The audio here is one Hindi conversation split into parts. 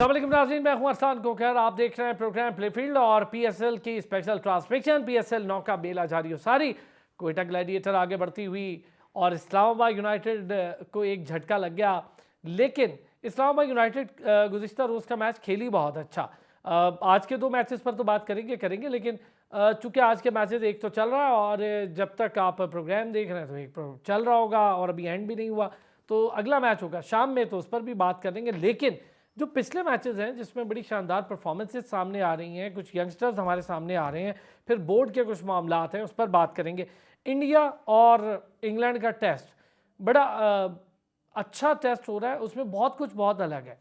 अस्सलामुअलैकुम नाज़रीन, मैं हूं अरसान कोकर। आप देख रहे हैं प्रोग्राम प्लेफील्ड और पीएसएल की स्पेशल ट्रांसमिशन। पीएसएल 9 का मेला जारी सारी। क्वेटा ग्लैडिएटर आगे बढ़ती हुई और इस्लामाबाद यूनाइटेड को एक झटका लग गया, लेकिन इस्लामाबाद यूनाइटेड गुज़िश्ता रोज़ का मैच खेली बहुत अच्छा। आज के दो मैचेस पर तो बात करेंगे, लेकिन चूँकि आज के मैचेस एक तो चल रहा है और जब तक आप प्रोग्राम देख रहे हैं तो एक चल रहा होगा और अभी एंड भी नहीं हुआ, तो अगला मैच होगा शाम में, तो उस पर भी बात करेंगे। लेकिन जो पिछले मैचेस हैं जिसमें बड़ी शानदार परफॉर्मेंसेस सामने आ रही हैं, कुछ यंगस्टर्स हमारे सामने आ रहे हैं, फिर बोर्ड के कुछ मामलात हैं, उस पर बात करेंगे। इंडिया और इंग्लैंड का टेस्ट बड़ा अच्छा टेस्ट हो रहा है, उसमें बहुत अलग है।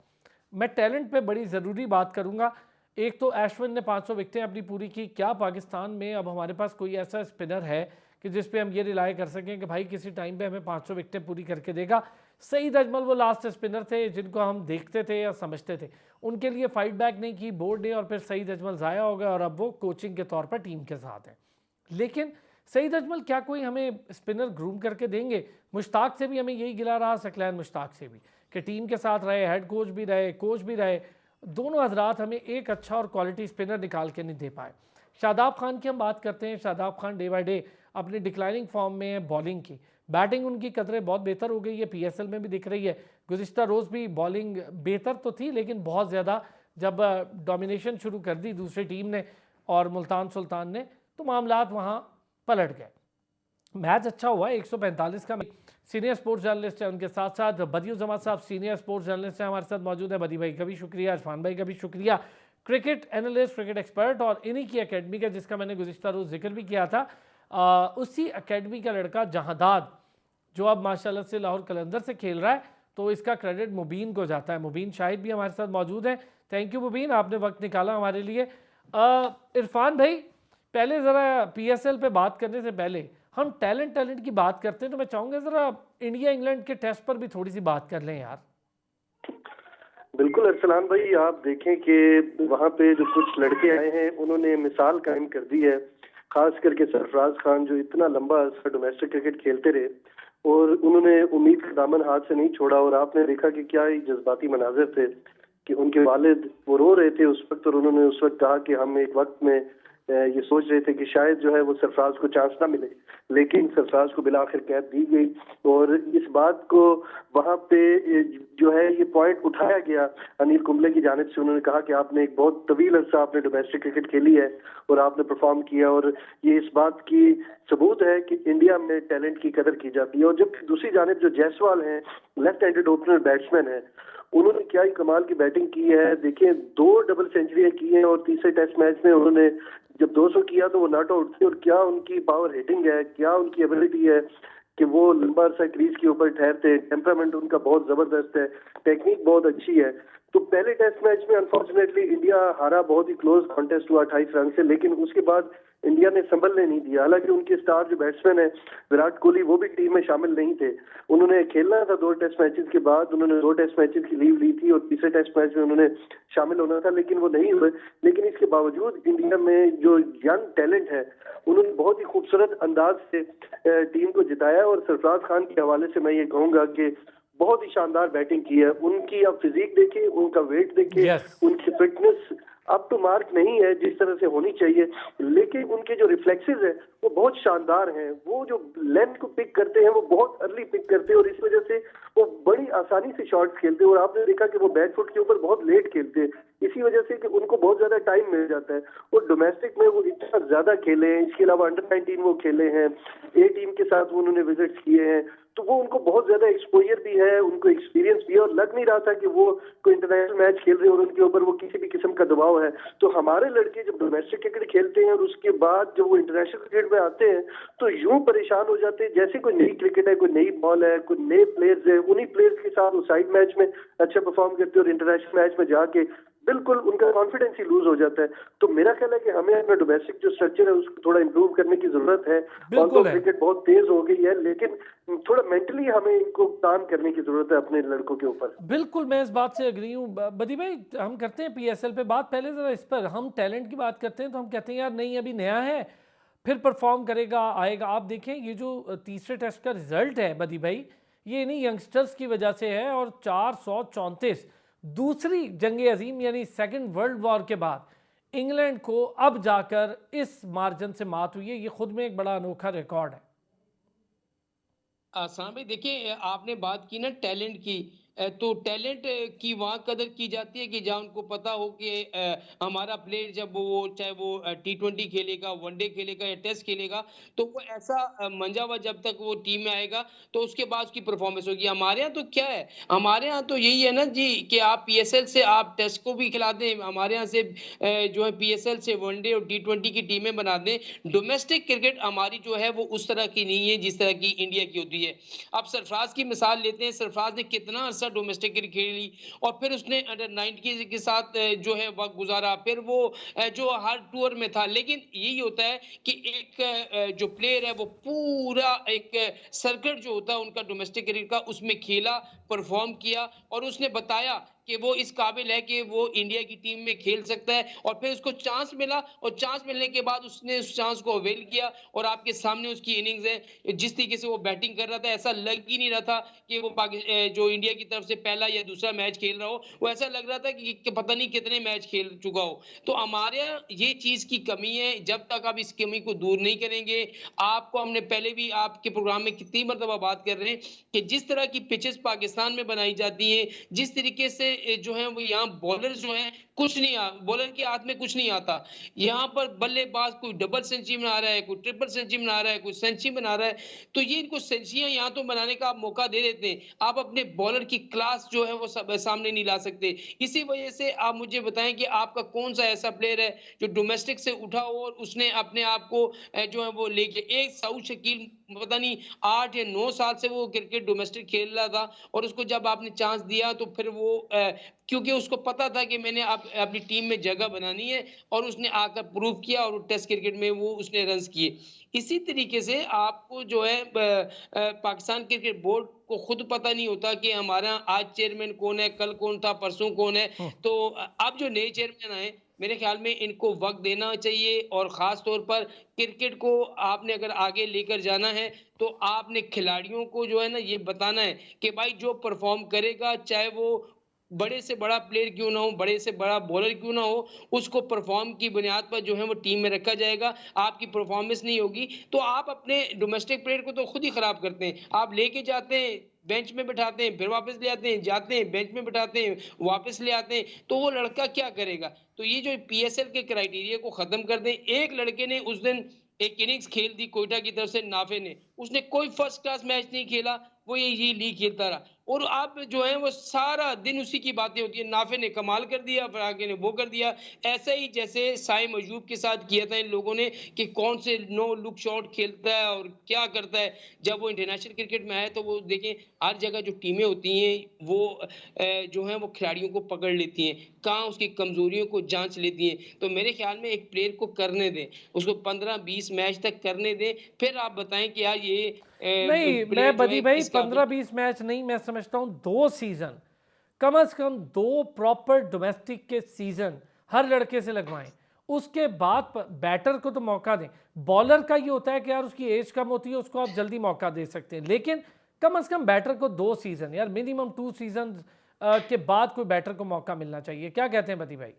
मैं टैलेंट पे बड़ी ज़रूरी बात करूंगा। एक तो अश्विन ने 500 विकेटें अपनी पूरी की। क्या पाकिस्तान में अब हमारे पास कोई ऐसा स्पिनर है कि जिस पे हम ये रिलाय कर सकें कि भाई किसी टाइम पे हमें 500 विकेटें पूरी करके देगा? सईद अजमल वो लास्ट स्पिनर थे जिनको हम देखते थे या समझते थे, उनके लिए फाइट बैक नहीं की बोर्ड ने और फिर सईद अजमल ज़ाया हो गया और अब वो कोचिंग के तौर पर टीम के साथ हैं। लेकिन सईद अजमल क्या कोई हमें स्पिनर ग्रूम करके देंगे? मुश्ताक से भी हमें यही गिला रहा, सकलैन मुश्ताक से भी, कि टीम के साथ रहे, हेड कोच भी रहे, कोच भी रहे, दोनों हजरात हमें एक अच्छा और क्वालिटी स्पिनर निकाल के नहीं दे पाए। शादाब खान की हम बात करते हैं। Shadab Khan day by day अपनी डिक्लाइनिंग फॉर्म में है बॉलिंग की। बैटिंग उनकी कदरें बहुत बेहतर हो गई है, पीएसएल में भी दिख रही है। गुज़िश्ता रोज़ भी बॉलिंग बेहतर तो थी, लेकिन बहुत ज़्यादा जब डोमिनेशन शुरू कर दी दूसरी टीम ने और मुल्तान सुल्तान ने, तो मामलात वहाँ पलट गए। मैच अच्छा हुआ, 145 का। सीनियर स्पोर्ट्स जर्नलिस्ट है, उनके साथ साथ बदियुज़्ज़मा साहब सीनियर स्पोर्ट्स जर्नलिस्ट हैं, हमारे साथ मौजूद है। बदी भाई का भी शुक्रिया, इरफान भाई का भी शुक्रिया। क्रिकेट एनालिस्ट, क्रिकेट एक्सपर्ट, और इन्हीं की अकेडमी का जिसका मैंने गुज़िश्ता रोज़ जिक्र भी किया था, उसी अकेडमी का लड़का जहांदाद, जो अब माशाल्लाह से लाहौर कलंदर से खेल रहा है, तो इसका क्रेडिट मुबीन को जाता है। मुबीन शाहिद भी हमारे साथ मौजूद हैं। थैंक यू मुबीन, आपने वक्त निकाला हमारे लिए। इरफान भाई, पहले ज़रा पीएसएल पे बात करने से पहले हम टैलेंट की बात करते हैं, तो मैं चाहूँगा ज़रा इंडिया इंग्लैंड के टेस्ट पर भी थोड़ी सी बात कर लें यार। बिल्कुल अरसलान भाई, आप देखें कि वहाँ पे जो कुछ लड़के आए हैं उन्होंने मिसाल कायम कर दी है। खास करके सरफराज खान, जो इतना लंबा अर्सा डोमेस्टिक क्रिकेट खेलते रहे और उन्होंने उम्मीद का दामन हाथ से नहीं छोड़ा। और आपने देखा कि क्या ही जज्बाती मनाजिर थे कि उनके वालिद वो रो रहे थे उस वक्त, और उन्होंने उस वक्त कहा कि हम एक वक्त में ये सोच रहे थे कि शायद जो है वो सरफराज को चांस ना मिले, लेकिन सरफराज को बिलाखिर कैद दी गई। और इस बात को वहां पे जो है ये पॉइंट उठाया गया अनिल कुंबले की जानिब से। उन्होंने कहा कि आपने एक बहुत तवील अरसा आपने डोमेस्टिक क्रिकेट खेली है और आपने परफॉर्म किया, और ये इस बात की सबूत है कि इंडिया में टैलेंट की कदर की जाती है। और जब दूसरी जानिब जो जायसवाल हैं, लेफ्ट हैंडेड ओपनर बैट्समैन है, उन्होंने क्या ही कमाल की बैटिंग की है। देखिए, 2 डबल सेंचुरियां की हैं और तीसरे टेस्ट मैच में उन्होंने जब 200 किया तो वो नॉट आउट थे। और क्या उनकी पावर हिटिंग है, क्या उनकी एबिलिटी है कि वो लंबा अरसा क्रीज के ऊपर ठहरते हैं। टेम्परामेंट उनका बहुत जबरदस्त है, टेक्निक बहुत अच्छी है। तो पहले टेस्ट मैच में अनफॉर्चुनेटली इंडिया हारा, बहुत ही क्लोज कॉन्टेस्ट हुआ 28 रन से, लेकिन उसके बाद इंडिया ने संभलने नहीं दिया। हालांकि उनके स्टार जो बैट्समैन है विराट कोहली, वो भी टीम में शामिल नहीं थे। उन्होंने खेलना था 2 टेस्ट मैचेस के बाद, उन्होंने 2 टेस्ट मैचेस की लीव ली थी और तीसरे टेस्ट मैच में उन्होंने शामिल होना था, लेकिन वो नहीं हुए। लेकिन इसके बावजूद इंडिया में जो यंग टैलेंट है, उन्होंने बहुत ही खूबसूरत अंदाज से टीम को जिताया। और सरफराज खान के हवाले से मैं ये कहूंगा कि बहुत ही शानदार बैटिंग की है उनकी। आप फिजिक देखिए, उनका वेट देखिए, उनकी फिटनेस अब तो मार्क नहीं है जिस तरह से होनी चाहिए, लेकिन उनके जो रिफ्लेक्सेस है वो बहुत शानदार हैं। वो जो लेंथ को पिक करते हैं वो बहुत अर्ली पिक करते हैं और इस वजह से वो बड़ी आसानी से शॉट्स खेलते हैं। और आपने देखा कि वो बैक फुट के ऊपर बहुत लेट खेलते हैं, इसी वजह से कि उनको बहुत ज्यादा टाइम मिल जाता है। और डोमेस्टिक में वो इतना ज्यादा खेले हैं, इसके अलावा अंडर 19 वो खेले हैं, ए टीम के साथ वो उन्होंने विजिट्स किए हैं, तो वो उनको बहुत ज्यादा एक्सपोजर भी है, उनको एक्सपीरियंस भी है। और लग नहीं रहा था कि वो कोई इंटरनेशनल मैच खेल रहे हैं और उनके ऊपर वो किसी भी किस्म का दबाव है। तो हमारे लड़के जब डोमेस्टिक क्रिकेट खेलते हैं और उसके बाद जब वो इंटरनेशनल क्रिकेट में आते हैं तो यूं परेशान हो जाते हैं जैसे कोई नई क्रिकेट है, कोई नई बॉल है, कोई नए प्लेयर्स है। उन्हीं प्लेयर्स के साथ वो साइड मैच में अच्छा परफॉर्म करते हैं और इंटरनेशनल मैच में जाके बिल्कुल उनका कॉन्फिडेंस ही लूज हो जाता है। तो मेरा ख्याल है कि हमें अपना डोमेस्टिक जो स्ट्रक्चर है उसको थोड़ा इंप्रूव करने की जरूरत है। और तो क्रिकेट बहुत तेज हो गई है, लेकिन थोड़ा मेंटली हमें इनको काम करने की जरूरत है अपने लड़कों के ऊपर। बिल्कुल, मैं इस बात से अग्री हूँ। बदी भाई, हम करते हैं पीएसएल पे बात, पहले जरा इस पर हम टैलेंट की बात करते हैं तो हम कहते हैं यार नहीं अभी नया है, फिर परफॉर्म करेगा, आएगा। आप देखें ये जो तीसरे टेस्ट का रिजल्ट है बदी भाई, ये इन्हीं यंगस्टर्स की वजह से है। और 434 दूसरी जंग अजीम यानी सेकेंड वर्ल्ड वॉर के बाद इंग्लैंड को अब जाकर इस मार्जिन से मात हुई है। ये खुद में एक बड़ा अनोखा रिकॉर्ड है। आसान भाई देखिए, आपने बात की ना टैलेंट की। तो टैलेंट की वहाँ कदर की जाती है कि जहाँ उनको पता हो कि हमारा प्लेयर जब वो चाहे वो T20 खेलेगा, वनडे खेलेगा या टेस्ट खेलेगा, तो वो ऐसा मंजा हुआ जब तक वो टीम में आएगा तो उसके बाद उसकी परफॉर्मेंस होगी। हमारे यहाँ तो क्या है, हमारे यहाँ तो यही है ना जी कि आप PSL से आप टेस्ट को भी खिला दें, हमारे यहाँ से जो है PSL से वनडे और T20 की टीमें बना दें। डोमेस्टिक क्रिकेट हमारी जो है वो उस तरह की नहीं है जिस तरह की इंडिया की होती है। अब सरफराज की मिसाल लेते हैं, सरफराज ने कितना अरसा डोमेस्टिक क्रिकेट खेली और फिर उसने अंडर 19 के साथ जो है वक्त गुजारा, फिर वो जो हर टूर में था। लेकिन यही होता है कि एक जो प्लेयर है वो पूरा एक सर्किट जो होता है उनका डोमेस्टिक क्रिकेट का, उसमें खेला, परफॉर्म किया और उसने बताया कि वो इस काबिल है कि वो इंडिया की टीम में खेल सकता है। और फिर उसको चांस मिला और चांस मिलने के बाद उसने उस चांस को अवेल किया और आपके सामने उसकी इनिंग्स है। जिस तरीके से वो बैटिंग कर रहा था, ऐसा लग ही नहीं रहा था कि वो जो इंडिया की तरफ से पहला या दूसरा मैच खेल रहा हो। वो ऐसा लग रहा था कि पता नहीं कितने मैच खेल चुका हो। तो हमारे यहाँ ये चीज की कमी है। जब तक आप इस कमी को दूर नहीं करेंगे, आपको हमने पहले भी आपके प्रोग्राम में कितनी मरतबा बात कर रहे हैं कि जिस तरह की पिचेस पाकिस्तान में बनाई जाती हैं, जिस तरीके से जो है वो यहाँ बॉलर जो है कुछ नहीं बॉलर के हाथ में कुछ नहीं आता। यहाँ पर बल्लेबाज कोई डबल सेंचुरी बना रहा है, कोई ट्रिपल सेंचुरी बना रहा है, कोई सेंचुरी बना रहा है। तो ये इनको सेंचुरियां यहाँ तो बनाने का आप मौका दे देते हैं, आप अपने बॉलर की क्लास जो है वो सब सामने नहीं ला सकते। इसी वजह से आप मुझे बताएं कि आपका कौन सा ऐसा प्लेयर है जो डोमेस्टिक से उठा हो और उसने अपने आप को जो है वो लेके एक साउथ शकील पता नहीं 8 या 9 साल से वो क्रिकेट डोमेस्टिक खेल रहा था और उसको जब आपने चांस दिया तो फिर वो क्योंकि उसको पता था कि मैंने अपनी टीम में जगह बनानी है और उसने आकर प्रूव किया और टेस्ट क्रिकेट में वो उसने रन्स किए। इसी तरीके से आपको जो है पाकिस्तान क्रिकेट बोर्ड को खुद पता नहीं होता कि हमारा आज चेयरमैन कौन है, कल कौन था, परसों कौन है। तो अब जो नए चेयरमैन आए, मेरे ख्याल में इनको वक्त देना चाहिए और खास तौर पर क्रिकेट को आपने अगर आगे लेकर जाना है तो आपने खिलाड़ियों को जो है ना ये बताना है कि भाई जो परफॉर्म करेगा, चाहे वो बड़े से बड़ा प्लेयर क्यों ना हो, बड़े से बड़ा बॉलर क्यों ना हो, उसको परफॉर्म की बुनियाद पर जो है वो टीम में रखा जाएगा। आपकी परफॉर्मेंस नहीं होगी तो आप अपने डोमेस्टिक प्लेयर को तो खुद ही खराब करते हैं। आप लेके जाते हैं, बेंच में बिठाते हैं, फिर वापस ले आते हैं, जाते हैं, बेंच में बिठाते हैं, वापस ले आते हैं, तो वो लड़का क्या करेगा? तो ये जो PSL के क्राइटेरिया को खत्म कर दें। एक लड़के ने उस दिन एक इनिंग्स खेल दी कोयटा की तरफ से, नाफे ने, उसने कोई फर्स्ट क्लास मैच नहीं खेला, वो ये लीग खेलता रहा और आप जो है वो सारा दिन उसी की बातें होती है। नाफे ने कमाल कर दिया, फिर आगे ने वो कर दिया। ऐसा ही जैसे साइम अयूब के साथ किया था इन लोगों ने कि कौन से नो लुक शॉट खेलता है और क्या करता है। जब वो इंटरनेशनल क्रिकेट में आए तो वो देखें हर जगह जो टीमें होती हैं वो जो है वो खिलाड़ियों को पकड़ लेती हैं, कहाँ उसकी कमजोरियों को जांच लेती हैं। तो मेरे ख्याल में एक प्लेयर को करने दें, उसको 15-20 मैच तक करने दें, फिर आप बताएं कि यार ये नहीं, प्लेयर मैं जो है बदी भाई किस काबिल। 15-20 मैच नहीं, मैं समझता हूँ 2 सीजन, कम से कम 2 प्रॉपर डोमेस्टिक के सीजन हर लड़के से लगवाएं। उसके बाद बैटर को तो मौका दें। बॉलर का ये होता है कि यार उसकी एज कम होती है, उसको आप जल्दी मौका दे सकते हैं, लेकिन कम से कम बैटर को 2 सीजन, यार मिनिमम 2 सीजन के बाद कोई बैटर को मौका मिलना चाहिए। क्या कहते हैं बदी भाई?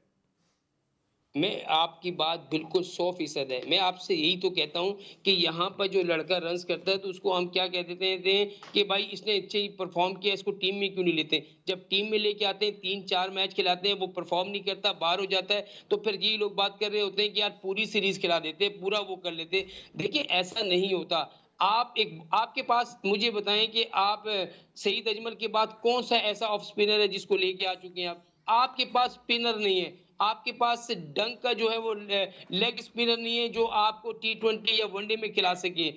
मैं आपकी बात बिल्कुल 100% है। मैं आपसे यही तो कहता हूँ कि यहाँ पर जो लड़का रन्स करता है तो उसको हम क्या कह देते हैं कि भाई इसने अच्छे ही परफॉर्म किया, इसको टीम में क्यों नहीं लेते? जब टीम में लेके आते हैं 3-4 मैच खिलाते हैं, वो परफॉर्म नहीं करता, बाहर हो जाता है, तो फिर यही लोग बात कर रहे होते हैं कि यार पूरी सीरीज खिला देते, पूरा वो कर लेते। देखिए ऐसा नहीं होता। आप एक आपके पास मुझे बताएं कि आप सईद अजमल के बाद कौन सा ऐसा ऑफ स्पिनर है जिसको लेके आ चुके हैं आप? आपके पास स्पिनर नहीं है, आपके पास डंक का जो है वो लेग स्पिनर नहीं है जो आपको T20 या वनडे में खिला सके।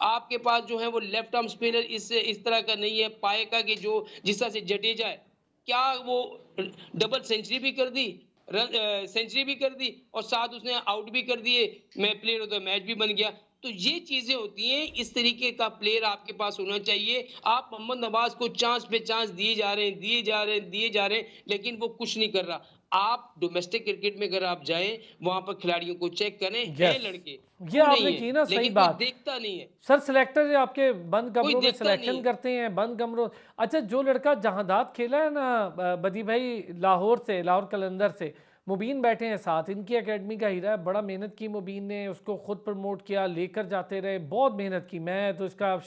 आपके पास जो है वो लेफ्ट आर्म स्पिनर इस तरह का नहीं है पाए का कि जो जिस तरह से जडेजा है, क्या वो डबल सेंचुरी भी कर दी, सेंचुरी भी कर दी और साथ उसने आउट भी कर दिए, मैं प्लेयर होता मैच भी बन गया। तो ये चीजें होती हैं, इस तरीके का प्लेयर आपके पास होना चाहिए। आप मोहम्मद नवाज को चांस पे चांस दिए जा रहे हैं, दिए जा रहे हैं, दिए जा रहे हैं, लेकिन वो कुछ नहीं कर रहा। आप डोमेस्टिक क्रिकेट में अगर आप जाएँ, वहाँ पर खिलाड़ियों को चेक करें, हैं यस, लड़के, ये क्यों नहीं आपने है? की ना सही लेकिन कोई बात। देखता नहीं है, सर सिलेक्टर जो आपके बंद कोई कमरों में देखता नहीं सिलेक्शन है। करते हैं, बंद कमरों। अच्छा, जो लड़का जहांदाद खेला है ना, बदी भाई, लाहौर से, लाहौर कलंदर से, मुबीन बैठे हैं साथ, इनकी एकेडमी का हीरा है, बड़ा मेहनत की मुबीन ने, उसको खुद प्रमोट किया, लेकर जाते रहे, बहुत मेहनत की। मैं तो इसका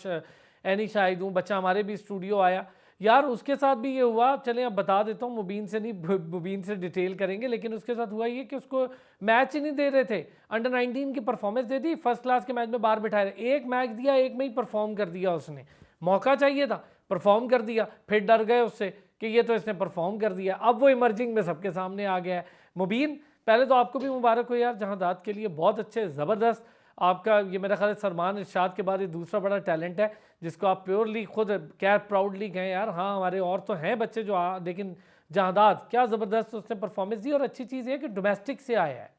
ऐनी शाहिद हूँ, बच्चा हमारे भी स्टूडियो आया यार, उसके साथ भी ये हुआ। चलें अब बता देता हूँ, मुबीन से नहीं, मुबीन से डिटेल करेंगे, लेकिन उसके साथ हुआ ये कि उसको मैच ही नहीं दे रहे थे। अंडर 19 की परफॉर्मेंस दे दी, फर्स्ट क्लास के मैच में बाहर बिठाए रहे, एक मैच दिया, एक में ही परफॉर्म कर दिया उसने। मौका चाहिए था, परफॉर्म कर दिया, फिर डर गए उससे कि ये तो इसने परफॉर्म कर दिया, अब वो इमर्जिंग में सबके सामने आ गया है। मुबीन, पहले तो आपको भी मुबारक हो यार, जहांदाद के लिए बहुत अच्छे, ज़बरदस्त। आपका ये मेरा ख्याल है सलमान इरशाद के बाद ये दूसरा बड़ा टैलेंट है जिसको आप प्योरली खुद क्या प्राउडली कहें यार, हाँ हमारे और तो हैं बच्चे जो लेकिन जहांदाद क्या ज़बरदस्त उसने परफॉर्मेंस दी। और अच्छी चीज़ है कि डोमेस्टिक से आया है।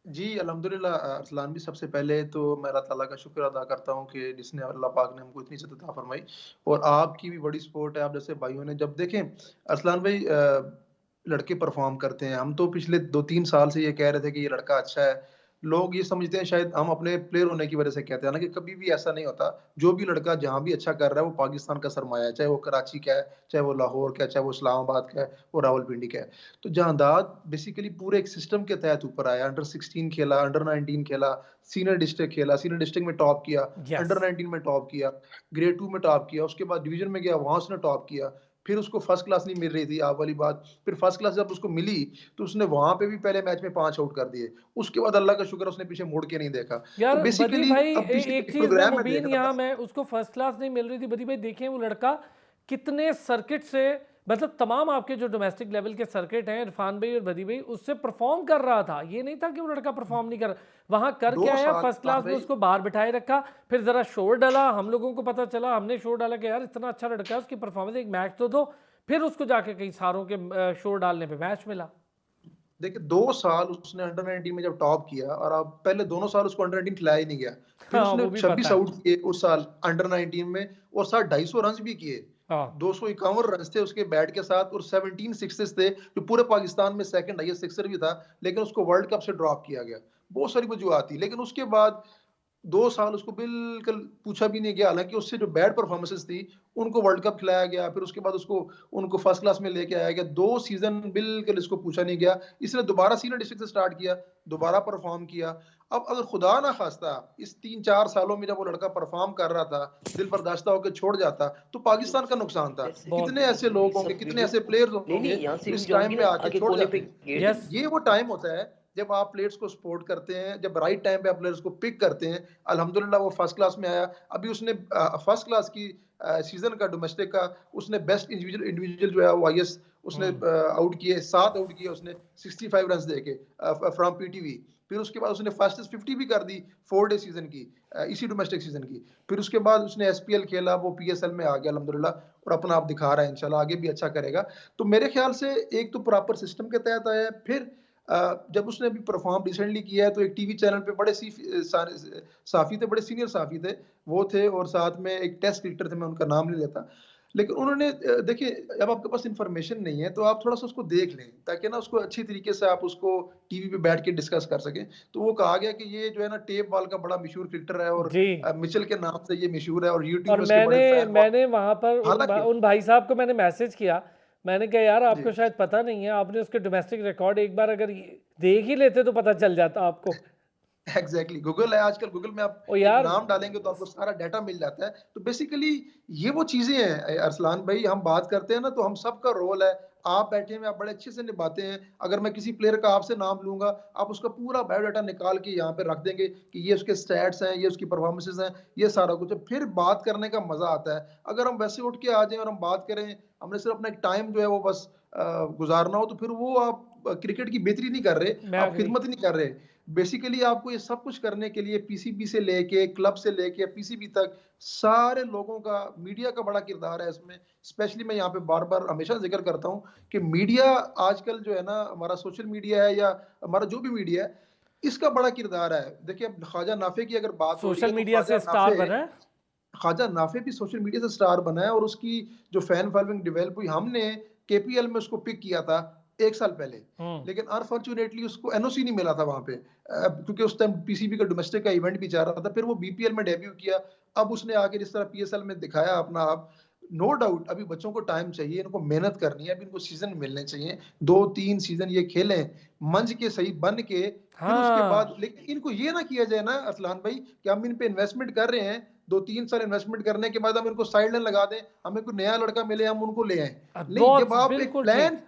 जी, अल्हम्दुलिल्लाह अरसलान भी सबसे पहले तो मैं अल्लाह ताला का शुक्र अदा करता हूँ कि जिसने अल्लाह पाक ने हमको इतनी इज़्ज़त अता फ़रमाई और आपकी भी बड़ी सपोर्ट है। आप जैसे भाइयों ने जब देखें अरसलान भाई लड़के परफ़ॉर्म करते हैं, हम तो पिछले 2-3 साल से ये कह रहे थे कि ये लड़का अच्छा है। लोग ये समझते हैं शायद हम अपने प्लेयर होने की वज़ह से कहते हैं, हालाँकि कभी भी ऐसा नहीं होता। जो भी लड़का जहाँ भी अच्छा कर रहा है, वो पाकिस्तान का सरमाया है, चाहे वो कराची का है, चाहे वो लाहौर का है, चाहे वो इस्लामाबाद का है, वो रावलपिंडी का है। तो जहांदाद बेसिकली पूरे एक सिस्टम के तहत ऊपर आया, अंडर 16 खेला, अंडर 19 खेला, सीनियर डिस्ट्रिक्ट खेला, सीनियर डिस्ट्रिक्ट में टॉप किया, यस, अंडर 19 में टॉप किया, ग्रेड 2 में टॉप किया, उसके बाद डिवीजन में गया, वहां उसने टॉप किया। फिर उसको फर्स्ट क्लास नहीं मिल रही थी, आप वाली बात। फिर फर्स्ट क्लास जब उसको मिली तो उसने वहां पे भी पहले मैच में 5 आउट कर दिए। उसके बाद अल्लाह का शुक्र उसने पीछे मुड़ के नहीं देखा। तो यार बदी बेसिकली भाई, अब पिछले एक चीज़ मैं प्रोग्राम में देख मुबीन, रहा यहाँ था। मैं उसको फर्स्ट क्लास नहीं मिल रही थी, बदी भाई देखें वो लड़का कितने सर्किट से, मतलब तमाम आपके जो डोमेस्टिक लेवल के सर्किट हैं, इरफान भाई और बदी भाई, उससे परफॉर्म कर रहा था। ये नहीं था कि वो लड़का परफॉर्म नहीं कर, वहां करके 2 आया, साल फर्स्ट इरफान क्लास में भाई, उसको बाहर बिठाए रखा, फिर जरा शोर डाला, हम लोगों को पता चला, हमने शोर डाला कि यार इतना अच्छा लड़का है, उसकी परफॉर्मेंस, एक मैच तो दो। फिर उसको जाके कई सारों के शोर डालने पे मैच मिला। देखिए 2 साल उसने अंडर 19 में जब टॉप किया और अब पहले दोनों साल उसको अंडर 19 खिलाया ही नहीं गया। फिर हाँ उसने वो भी पता 26 है। आउट किए उस साल अंडर 19 में और साथ 250 रन्स भी किए। हाँ 251 रन्स थे उसके बैट के साथ और 17 सिक्सेस थे, जो पूरे पाकिस्तान में सेकंड हाईएस्ट सिक्सर भी था, लेकिन उसको वर्ल्ड कप से ड्रॉप किया गया। बहुत सारी वजूहत थी, लेकिन उसके बाद 2 साल उसको बिल्कुल पूछा भी नहीं गया, हालाँकि उससे जो बैड परफ़ॉर्मेंसेज़ थी, उनको वर्ल्ड कप खिलाया गया, फिर उसके बाद उसको उनको फर्स्ट क्लास में लेके आया गया। 2 सीज़न बिल्कुल इसको पूछा नहीं गया। इसने दोबारा सीनियर डिस्ट्रिक्ट से स्टार्ट किया, दोबारा परफ़ॉर्म किया। अब अगर खुदा ना ख़ास्ता इस 3-4 सालों में जब वो लड़का परफ़ॉर्म कर रहा था, दिल बर्दाश्त होके छोड़ जाता, तो पाकिस्तान का नुकसान था। बहुत। कितने ऐसे लोग होंगे, कितने ऐसे प्लेयर्स होंगे, जो इस टाइम पे आके छोड़ जाते। यस, लेकिन ये वो टाइम होता है जब आप प्लेयर्स को सपोर्ट करते हैं, जब राइट टाइम पे आप प्लेयर्स को पिक करते हैं। अल्हम्दुलिल्लाह वो फर्स्ट क्लास में आया। अभी उसने फर्स्ट क्लास की सीजन का डोमेस्टिक का उसने बेस्ट इंडिविजुअल इंडिविजुअल जो है वो आईएएस उसने आउट किए, 7 आउट किए उसने 65 रन्स देके फ्रॉम पीटीवी। फिर उसके बाद उसने फास्टेस्ट 50 भी कर दी 4 डे सीजन की, इसी डोमेस्टिक सीजन की। फिर उसके बाद उसने एसपीएल खेला, वो पीएसएल में आ गया अल्हम्दुलिल्लाह और अपना आप दिखा रहा है, इंशाल्लाह आगे भी अच्छा करेगा। तो मेरे ख्याल से एक तो प्रॉपर सिस्टम के तहत आया है, फिर जब उसने अभी परफॉर्म रिसेंटली किया है तो एक टीवी चैनल पे बड़े साफी थे, बड़े सीनियर साफी थे वो थे और साथ में एक टेस्ट क्रिकेटर थे, मैं उनका नाम नहीं लेता। लेकिन उन्होंने देखिए जब आपके पास इंफॉर्मेशन नहीं है तो आप थोड़ा सा उसको देख लें ताकि ना उसको अच्छी तरीके से आप उसको टीवी पे बैठ के डिस्कस कर सकें। तो वो कहा गया कि ये जो है ना टेप बॉल का बड़ा मशहूर क्रिकेटर है और जी। मिचेल के नाम से ये मशहूर है और यूट्यूब और में उसके बड़े फैन। मैंने वहाँ पर हालांकि उन भाई साहब को मैंने मैसेज किया, मैंने कहा यार जी आपको शायद पता नहीं है, आपने उसके डोमेस्टिक रिकॉर्ड एक बार अगर देख ही लेते तो पता चल जाता आपको। एग्जैक्टली गूगल है आजकल, गूगल में आप ओ एक यार, नाम डालेंगे तो आपको सारा डाटा मिल जाता है। तो बेसिकली ये वो चीजें हैं अरसलान भाई, हम बात करते हैं ना तो हम सबका रोल है। आप बैठे हैं, आप बड़े अच्छे से निभाते हैं। अगर मैं किसी प्लेयर का आपसे नाम लूंगा, आप उसका पूरा बायोडाटा निकाल के यहाँ पे रख देंगे कि ये उसके स्टैट्स हैं, ये उसकी परफॉर्मेंसेज हैं, ये सारा कुछ है, फिर बात करने का मजा आता है। अगर हम वैसे उठ के आ जाएं और हम बात करें, हमने सिर्फ अपना एक टाइम जो है वो बस गुजारना हो, तो फिर वो आप क्रिकेट की बेहतरी नहीं कर रहे, मैं आप अग्री। खिदमत नहीं कर रहे। बेसिकली आपको ये सब कुछ करने के लिए पीसीबी से लेके क्लब से लेके पीसीबी तक सारे लोगों का, मीडिया का बड़ा किरदार है इसमें। स्पेशली मैं यहाँ पे बार बार हमेशा जिक्र करता हूँ कि मीडिया आजकल जो है ना, हमारा सोशल मीडिया है या हमारा जो भी मीडिया है, इसका बड़ा किरदार है। देखिए अब ख्वाजा नाफे की अगर बात हो रही सोशल है तो मीडिया से स्टार बना है। ख्वाजा नाफे भी सोशल मीडिया से स्टार बना है और उसकी जो फैन फॉलोइंग डेवलप हुई, हमने केपीएल में उसको पिक किया था 1 साल पहले, लेकिन अनफॉर्चुनेटली उसको एनओसी नहीं मिला था वहां पे, क्योंकि उस टाइम पीसीबी का डोमेस्टिक का इवेंट भी जा रहा था। फिर वो बीपीएल में डेब्यू किया, अब उसने आके जिस तरह पीएसएल में दिखाया अपना आप। नो डाउट अभी बच्चों को टाइम चाहिए, इनको मेहनत करनी है, अभी इनको सीजन मिलने चाहिए, 2-3 सीजन ये खेलें मंच के सही बन के, फिर उसके बाद। हाँ लेकिन इनको ये ना किया जाए ना अरसलान भाई, कि हम इन पे इन्वेस्टमेंट कर रहे हैं, 2-3 साल इन्वेस्टमेंट करने के बाद हम इनको साइड लाइन लगा दें, हमें कोई नया लड़का मिले हम उनको ले आए। नहीं, बहुत जब आप एक बिल्कुल ठीक। प्लान,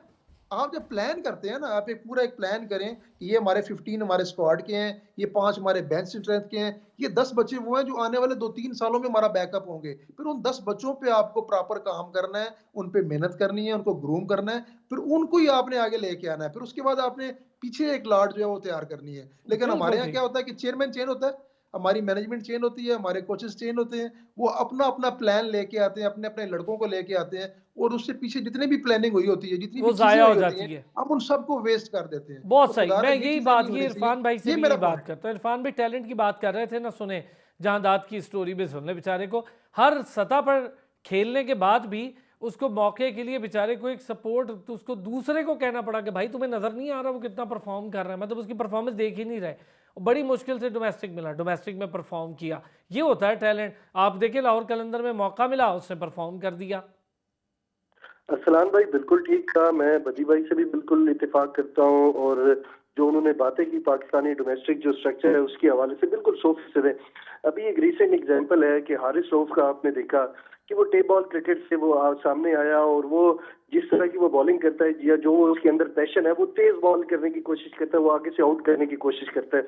आप जब प्लान करते हैं ना, आप एक पूरा एक प्लान करें कि ये हमारे 15 हमारे स्क्वाड के हैं, ये 5 हमारे बेंच स्ट्रेंथ के हैं, ये 10 बच्चे वो हैं जो आने वाले 2-3 सालों में हमारा बैकअप होंगे। फिर उन 10 बच्चों पे आपको प्रॉपर काम करना है, उन पे मेहनत करनी है, उनको ग्रूम करना है, फिर उनको ही आपने आगे लेके आना है। फिर उसके बाद आपने पीछे एक लाट जो है वो तैयार करनी है। लेकिन हमारे बिल्कुल यहाँ क्या ठीक। होता है कि चेयरमैन चेंज होता है, हमारी मैनेजमेंट चेंज होती है, हमारे कोचेस चेंज होते हैं, वो अपना अपना प्लान लेके आते हैं, अपने अपने लड़कों को लेके आते हैं, और उससे पीछे जितनी भी प्लानिंग हुई होती है, जितनी वो भी चीजें ज़ाया हो हुई होती हैं, जाती है। हम उन सबको वेस्ट कर देते हैं। तो बहुत सही, खुदा ना मैं ये यही चीजें नहीं बात, ये होनी चाहिए। इरफान भाई से ये भी मेरा यही बात पॉइंट। करता हूँ। इरफान भाई टैलेंट की बात कर रहे थे ना, सुने जहां दाद की स्टोरी भी सुन ले, बेचारे को हर सतह पर खेलने के बाद भी उसको मौके के लिए बेचारे को एक सपोर्ट, तो उसको दूसरे को कहना पड़ा कि भाई तुम्हें नजर नहीं आ रहा वो कितना परफॉर्म कर रहा है, मतलब उसकी परफॉर्मेंस देख ही नहीं रहे। बड़ी मुश्किल से डोमेस्टिक मिला, डोमेस्टिक में परफॉर्म किया। ये होता है टैलेंट। आप देखिए लाहौर कलंदर में मौका मिला, उसने परफॉर्म कर दिया। अरसलान भाई बिल्कुल ठीक कहा, मैं बदी भाई से भी बिल्कुल इत्तेफाक करता हूँ, और जो उन्होंने बातें की पाकिस्तानी डोमेस्टिक जो स्ट्रक्चर है उसके हवाले से बिल्कुल 100% है। अभी एक रीसेंट एग्जांपल है कि हारिस रऊफ का आपने देखा कि वो टेप बॉल क्रिकेट से वो सामने आया, और वो जिस तरह की वो बॉलिंग करता है, या जो उसके अंदर पैशन है, वो तेज बॉल करने की कोशिश करता है, वो आगे से आउट करने की कोशिश करता है।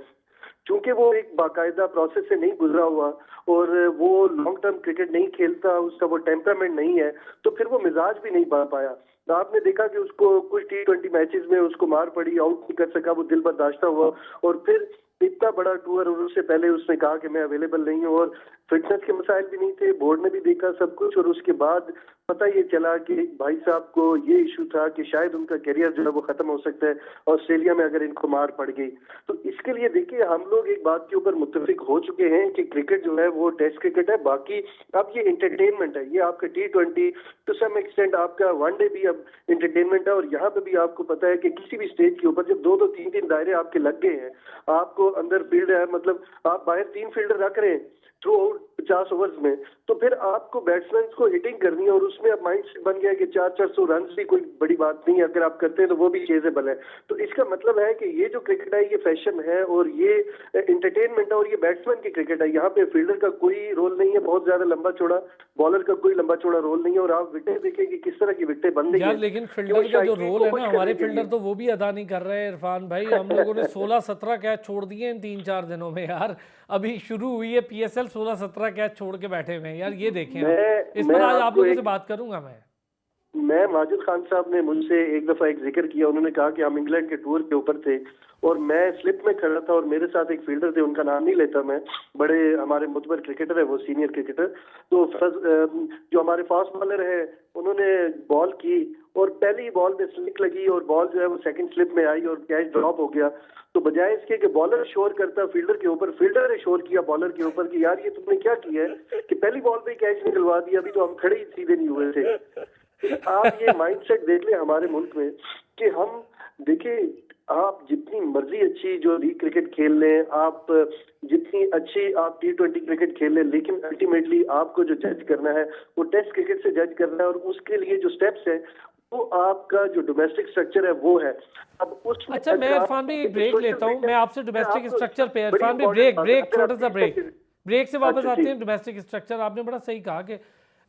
चूंकि वो एक बाकायदा प्रोसेस से नहीं गुजरा हुआ, और वो लॉन्ग टर्म क्रिकेट नहीं खेलता, उसका वो टेम्परामेंट नहीं है, तो फिर वो मिजाज भी नहीं बन पाया। तो आपने देखा कि उसको कुछ T20 मैचेस में उसको मार पड़ी, आउट नहीं कर सका, वो दिल बर्दाश्ता हुआ, और फिर इतना बड़ा टूर, और उससे पहले उसने कहा कि मैं अवेलेबल नहीं हूँ, और फिटनेस के मसाइल भी नहीं थे, बोर्ड ने भी देखा सब कुछ, और उसके बाद पता ये चला कि भाई साहब को ये इशू था कि शायद उनका करियर जो है वो खत्म हो सकता है ऑस्ट्रेलिया में अगर इनको मार पड़ गई। तो इसके लिए देखिए हम लोग एक बात के ऊपर मुत्तफिक हो चुके हैं कि क्रिकेट जो है वो टेस्ट क्रिकेट है, बाकी अब ये इंटरटेनमेंट है, ये आपका T20 टू सम एक्सटेंट आपका वनडे भी अब इंटरटेनमेंट है। और यहाँ पे भी आपको पता है कि किसी भी स्टेज के ऊपर जब 2-2 3-3 दायरे आपके लग गए हैं, आपको अंदर फील्ड है, मतलब आप बाहर 3 फील्डर रख रहे हैं थ्रू आउट 50 ओवर्स में, तो फिर आपको बैट्समैन को हिटिंग करनी है, और उसमें अब माइंड सेट बन गया है कि 400 रन भी कोई बड़ी बात नहीं है, अगर आप करते हैं तो वो भी चेजेबल है। तो इसका मतलब है कि ये जो क्रिकेट है ये फैशन है, और ये इंटरटेनमेंट है, और ये बैट्समैन की क्रिकेट है। यहाँ पे फील्डर का कोई रोल नहीं है, बहुत ज्यादा लंबा चौड़ा, बॉलर का कोई लंबा चौड़ा रोल नहीं है, और आप विकेट देखें कि किस तरह की विकेटें बन रही यार है लेकिन कि वो फील्डर का जो शायकीन रोल को है खुश ना, करने हमारे के फील्डर लिए। तो वो भी अदा नहीं कर रहे हैं इरफान भाई। हम लोगों ने 16-17 कैच छोड़ दिए इन 3-4 दिनों में यार। अभी शुरू हुई है PSL, 16-17 कैच छोड़ के बैठे हुए हैं यार, ये देखें आप। इस पर मैं आज आप आपको लोगों से एक बात करूंगा मैं। माजिद खान साहब ने मुझसे एक दफा एक जिक्र किया, उन्होंने कहा कि हम इंग्लैंड के टूर के ऊपर थे, और मैं स्लिप में खड़ा था, और मेरे साथ एक फील्डर थे, उनका नाम नहीं लेता मैं, बड़े हमारे मुतबर क्रिकेटर है वो, सीनियर क्रिकेटर। तो जो हमारे फास्ट बॉलर है उन्होंने बॉल की, और पहली बॉल में स्लिप लगी, और बॉल जो है वो सेकंड स्लिप में आई, और कैच ड्रॉप हो गया। तो बजाय इसके कि बॉलर शोर करता फील्डर के ऊपर, फील्डर ने शोर किया बॉलर के ऊपर कि यार ये तुमने क्या किया है कि पहली बॉल पे कैच निकलवा दिया, अभी तो हम खड़े ही सीधे नहीं हुए थे। आप ये माइंडसेट देख लें हमारे मुल्क में कि हम देखिए, आप जितनी मर्जी अच्छी जो लीग क्रिकेट खेल लें, आप जितनी अच्छी आप T20 क्रिकेट खेल लें, लेकिन अल्टीमेटली आपको जो जज करना है वो टेस्ट क्रिकेट से जज करना है, और उसके लिए जो स्टेप्स है वो आपका जो डोमेस्टिक स्ट्रक्चर है वो है। अब उसमें अच्छा मैं इरफान भाई एक ब्रेक लेता हूँ, मैं आपसे डोमेस्टिक स्ट्रक्चर पे, इरफान भाई ब्रेक छोटा सा ब्रेक से वापस आते हैं। डोमेस्टिक स्ट्रक्चर आपने बड़ा सही कहा कि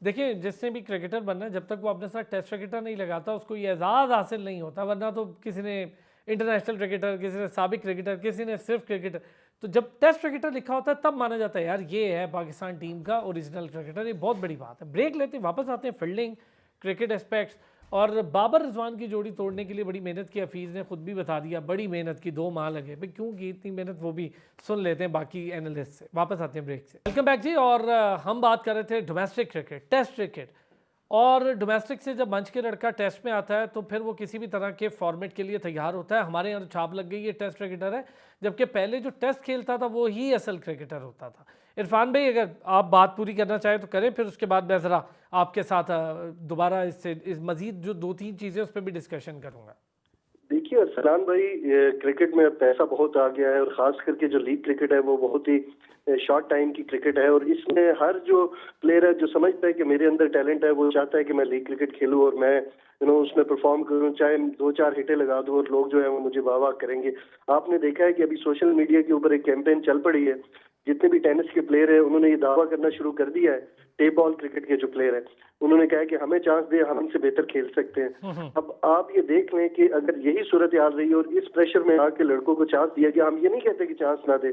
देखिए जिसने भी क्रिकेटर बनना है, जब तक वो अपने साथ टेस्ट क्रिकेटर नहीं लगाता उसको ये एजाज़ हासिल नहीं होता। वरना तो किसी ने इंटरनेशनल क्रिकेटर, किसी ने साबिक क्रिकेटर, किसी ने सिर्फ क्रिकेटर, तो जब टेस्ट क्रिकेटर लिखा होता है तब माना जाता है यार ये है पाकिस्तान टीम का ओरिजिनल क्रिकेटर। ये बहुत बड़ी बात है। ब्रेक लेते हैं, वापस आते हैं फील्डिंग, क्रिकेट एस्पेक्ट्स। और बाबर रिजवान की जोड़ी तोड़ने के लिए बड़ी मेहनत की, हफीज़ ने खुद भी बता दिया, बड़ी मेहनत की, 2 माह लगे भाई। क्यों की इतनी मेहनत वो भी सुन लेते हैं बाकी एनालिस्ट से। वापस आते हैं ब्रेक से। वेलकम बैक जी। और हम बात कर रहे थे डोमेस्टिक क्रिकेट, टेस्ट क्रिकेट। और डोमेस्टिक से जब मंच के लड़का टेस्ट में आता है तो फिर वो किसी भी तरह के फॉर्मेट के लिए तैयार होता है। हमारे यहाँ छाप लग गई, ये टेस्ट क्रिकेटर है, जबकि पहले जो टेस्ट खेलता था वो ही असल क्रिकेटर होता था। इरफान भाई अगर आप बात पूरी करना चाहें तो करें, फिर उसके बाद मैं ज़रा आपके साथ दोबारा इस मज़ीद जो 2-3 चीज़ें उस पर भी डिस्कशन करूँगा। देखिए अरसलान भाई, क्रिकेट में पैसा बहुत आ गया है और ख़ास करके जो लीग क्रिकेट है वो बहुत ही शॉर्ट टाइम की क्रिकेट है। और इसमें हर जो प्लेयर है जो समझता है कि मेरे अंदर टैलेंट है, वो चाहता है कि मैं लीग क्रिकेट खेलूं और मैं उसमें परफॉर्म करूं, चाहे 2-4 हिटें लगा दूं और लोग जो है वो मुझे वाह वाह करेंगे। आपने देखा है कि अभी सोशल मीडिया के ऊपर एक कैंपेन चल पड़ी है। जितने भी टेनिस के प्लेयर है उन्होंने ये दावा करना शुरू कर दिया है, टेप बॉल क्रिकेट के जो प्लेयर है उन्होंने कहा है कि हमें चांस दे, हम इनसे बेहतर खेल सकते हैं। अब आप ये देख लें कि अगर यही सूरत हाल रही और इस प्रेशर में आके लड़कों को चांस दिया गया, हम ये नहीं कहते कि चांस ना दे,